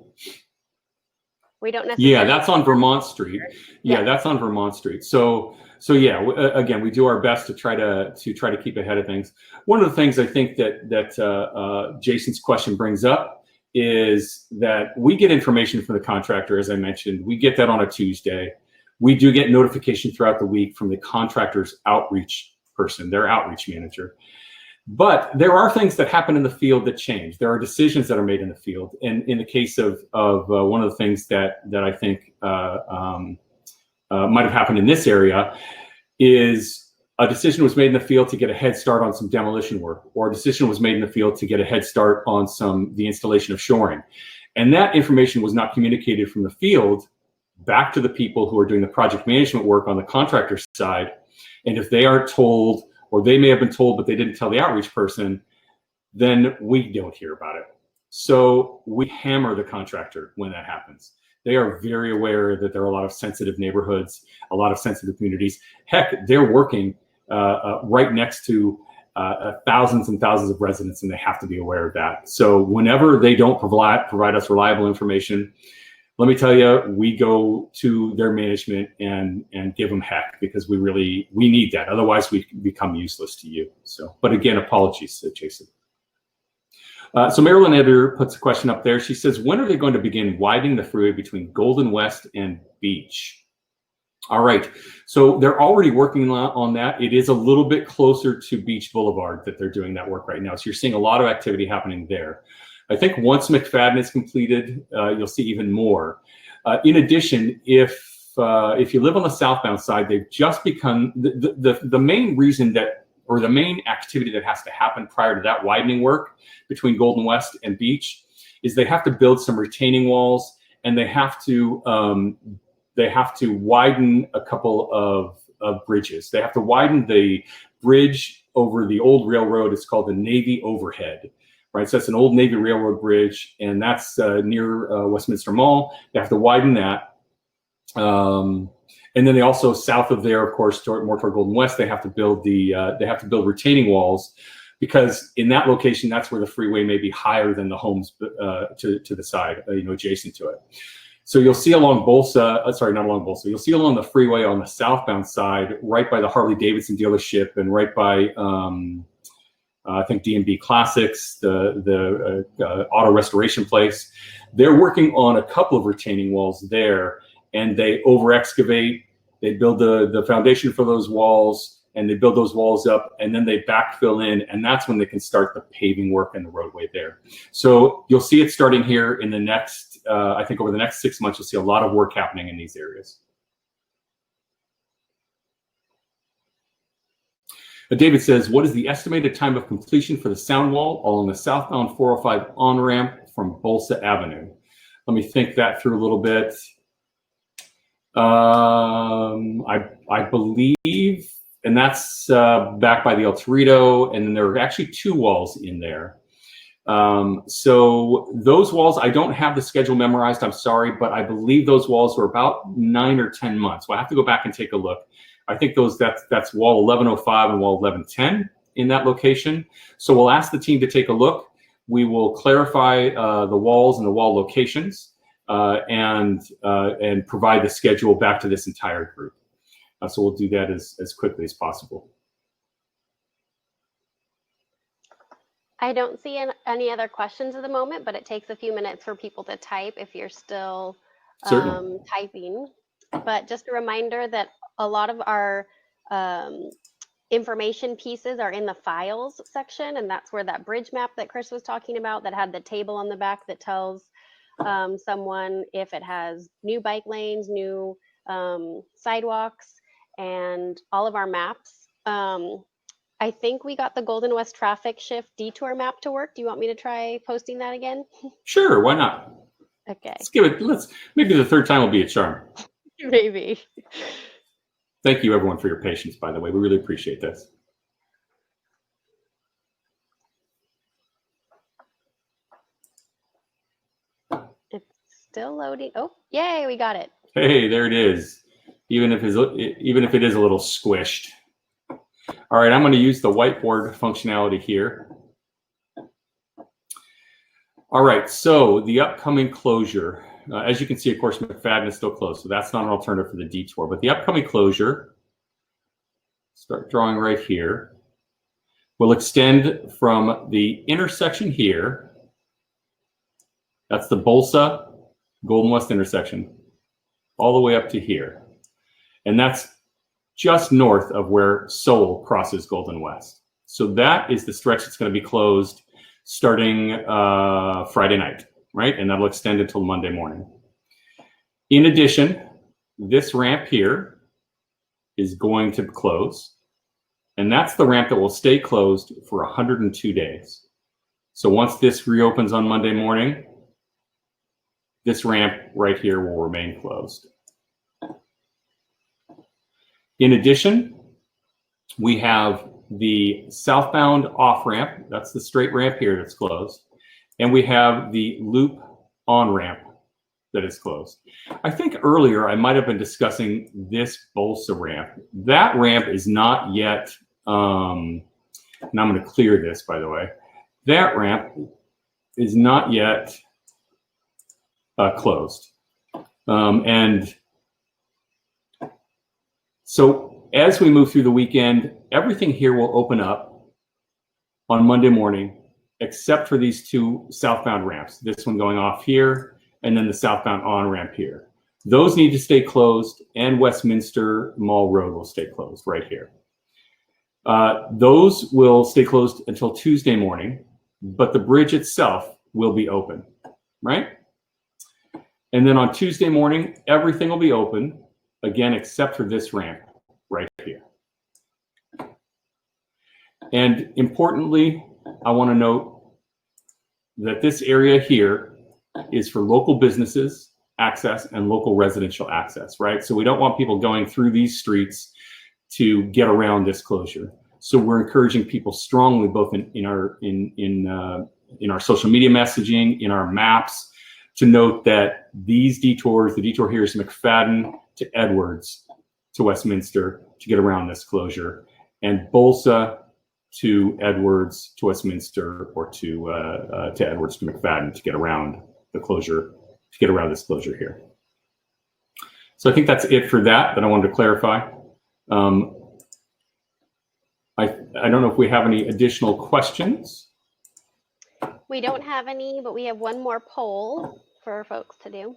S2: We don't necessarily.
S1: Yeah, that's on Vermont Street. Yeah, that's on Vermont Street. So yeah, again, we do our best to try to keep ahead of things. One of the things I think that Jason's question brings up is that we get information from the contractor, as I mentioned. We get that on a Tuesday. We do get notification throughout the week from the contractor's outreach person, their outreach manager. But there are things that happen in the field that change. There are decisions that are made in the field. And in the case of one of the things that I think might have happened in this area is a decision was made in the field to get a head start on some demolition work, or a decision was made in the field to get a head start on the installation of shoring. And that information was not communicated from the field back to the people who are doing the project management work on the contractor side. And if they aren't told, or they may have been told, but they didn't tell the outreach person, then we don't hear about it. So we hammer the contractor when that happens. They are very aware that there are a lot of sensitive neighborhoods, a lot of sensitive communities. Heck, they're working right next to thousands and thousands of residents, and they have to be aware of that. So whenever they don't provide us reliable information, let me tell you, we go to their management and give them heck, because we need that. Otherwise, we become useless to you. So, but again, apologies, Jason. So Marilyn Eder puts a question up there. She says, when are they going to begin widening the freeway between Goldenwest and Beach? All right, so they're already working on that. It is a little bit closer to Beach Boulevard that they're doing that work right now. So you're seeing a lot of activity happening there. I think once McFadden is completed, you'll see even more. In addition, if you live on the southbound side, they've just become the main reason that, or the main activity that has to happen prior to that widening work between Goldenwest and Beach is they have to build some retaining walls, and they have to widen a couple of bridges. They have to widen the bridge over the old railroad. It's called the Navy Overhead. Right, so that's an old Navy Railroad bridge, and that's near Westminster Mall. They have to widen that, and then they also, south of there, of course, more toward Goldenwest, they have to build retaining walls, because in that location, that's where the freeway may be higher than the homes to the side, adjacent to it. So you'll see along you'll see along the freeway on the southbound side, right by the Harley Davidson dealership, and right by I think D&B Classics, the auto restoration place. They're working on a couple of retaining walls there, and they over excavate. They build the foundation for those walls, and they build those walls up, and then they backfill in, and that's when they can start the paving work and the roadway there. So you'll see it starting here in the next, I think over the next 6 months, you'll see a lot of work happening in these areas. David says, what is the estimated time of completion for the sound wall along the southbound 405 on-ramp from Bolsa Avenue? Let me think that through a little bit. I believe, and that's back by the El Torito, and then there are actually 2 walls in there. So those walls, I don't have the schedule memorized, I'm sorry, but I believe those walls were about 9 or 10 months. We'll have to go back and take a look. I think that's wall 1105 and wall 1110 in that location. So we'll ask the team to take a look. We will clarify the walls and the wall locations and provide the schedule back to this entire group. So we'll do that as quickly as possible.
S2: I don't see any other questions at the moment, but it takes a few minutes for people to type if you're still typing. But just a reminder that a lot of our information pieces are in the files section, and that's where that bridge map that Chris was talking about that had the table on the back that tells someone if it has new bike lanes, new sidewalks, and all of our maps. I think we got the Goldenwest traffic shift detour map to work. Do you want me to try posting that again?
S1: Sure, why not?
S2: Okay.
S1: Let's give it, maybe the 3rd time will be a charm.
S2: Maybe.
S1: Thank you everyone for your patience, by the way. We really appreciate this.
S2: It's still loading. Oh, yay, we got it.
S1: Hey, there it is. Even if it is a little squished. All right, I'm going to use the whiteboard functionality here. All right, so the upcoming closure, as you can see, of course, McFadden is still closed, so that's not an alternative for the detour. But the upcoming closure, start drawing right here, will extend from the intersection here. That's the Bolsa Goldenwest intersection, all the way up to here. And that's just north of where Seoul crosses Goldenwest. So that is the stretch that's going to be closed starting Friday night, right? And that'll extend until Monday morning. In addition, this ramp here is going to close, and that's the ramp that will stay closed for 102 days. So once this reopens on Monday morning, this ramp right here will remain closed. In addition, we have the southbound off-ramp, that's the straight ramp here that's closed, and we have the loop on-ramp that is closed. I think earlier I might have been discussing this Bolsa ramp. That ramp is not yet, and I'm going to clear this, by the way. That ramp is not yet closed. And so as we move through the weekend, everything here will open up on Monday morning, except for these 2 southbound ramps. This one going off here, and then the southbound on-ramp here. Those need to stay closed, and Westminster Mall Road will stay closed right here. Those will stay closed until Tuesday morning, but the bridge itself will be open, right? And then on Tuesday morning, everything will be open, again, except for this ramp right here. And importantly, I want to note that this area here is for local businesses access and local residential access, right? So we don't want people going through these streets to get around this closure. So we're encouraging people strongly, both in our social media messaging, in our maps, to note that these detours, the detour here is McFadden to Edwards to Westminster to get around this closure, and Bolsa to Edwards to Westminster, or to Edwards to McFadden to get around the closure, to get around this closure here. So I think that's it for that I wanted to clarify. I don't know if we have any additional questions.
S2: We don't have any, but we have one more poll for folks to do.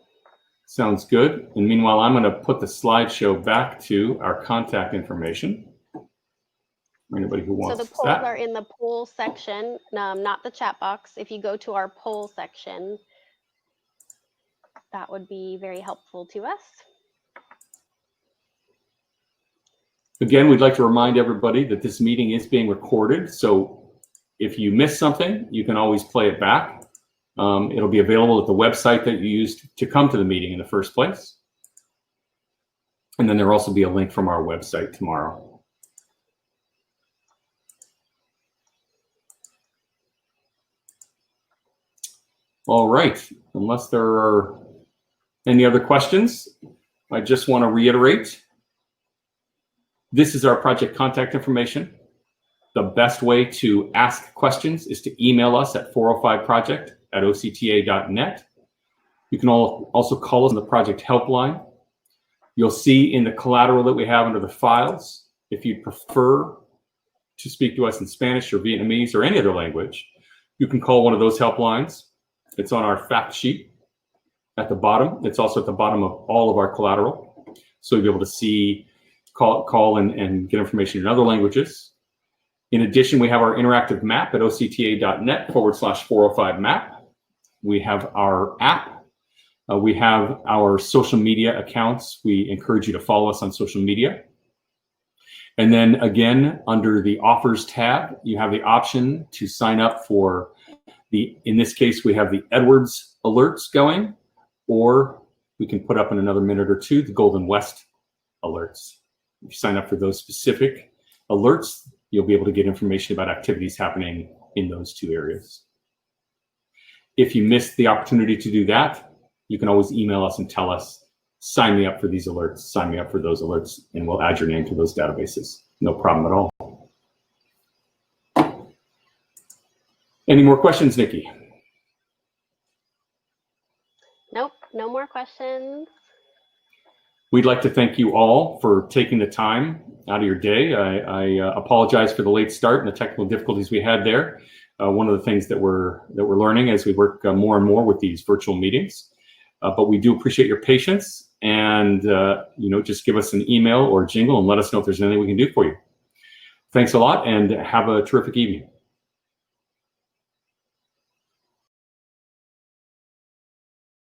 S1: Sounds good. And meanwhile, I'm going to put the slideshow back to our contact information. For anybody who wants that.
S2: So the polls are in the poll section, not the chat box. If you go to our poll section, that would be very helpful to us.
S1: Again, we'd like to remind everybody that this meeting is being recorded. So if you miss something, you can always play it back. It'll be available at the website that you used to come to the meeting in the first place. And then there'll also be a link from our website tomorrow. All right, unless there are any other questions, I just want to reiterate, this is our project contact information. The best way to ask questions is to email us at 405project@octa.net. You can also call us on the project helpline. You'll see in the collateral that we have under the files, if you prefer to speak to us in Spanish or Vietnamese or any other language, you can call one of those helplines. It's on our fact sheet at the bottom. It's also at the bottom of all of our collateral. So you'll be able to see, call and get information in other languages. In addition, we have our interactive map at octa.net/405map. We have our app. We have our social media accounts. We encourage you to follow us on social media. And then again, under the offers tab, you have the option to sign up for in this case, we have the Edwards alerts going, or we can put up in another minute or two the Goldenwest alerts. If you sign up for those specific alerts, you'll be able to get information about activities happening in those two areas. If you missed the opportunity to do that, you can always email us and tell us, sign me up for these alerts, sign me up for those alerts, and we'll add your name to those databases. No problem at all. Any more questions, Nikki?
S2: Nope, no more questions.
S1: We'd like to thank you all for taking the time out of your day. I apologize for the late start and the technical difficulties we had there. One of the things that we're learning as we work more and more with these virtual meetings. But we do appreciate your patience, and just give us an email or jingle and let us know if there's anything we can do for you. Thanks a lot, and have a terrific evening.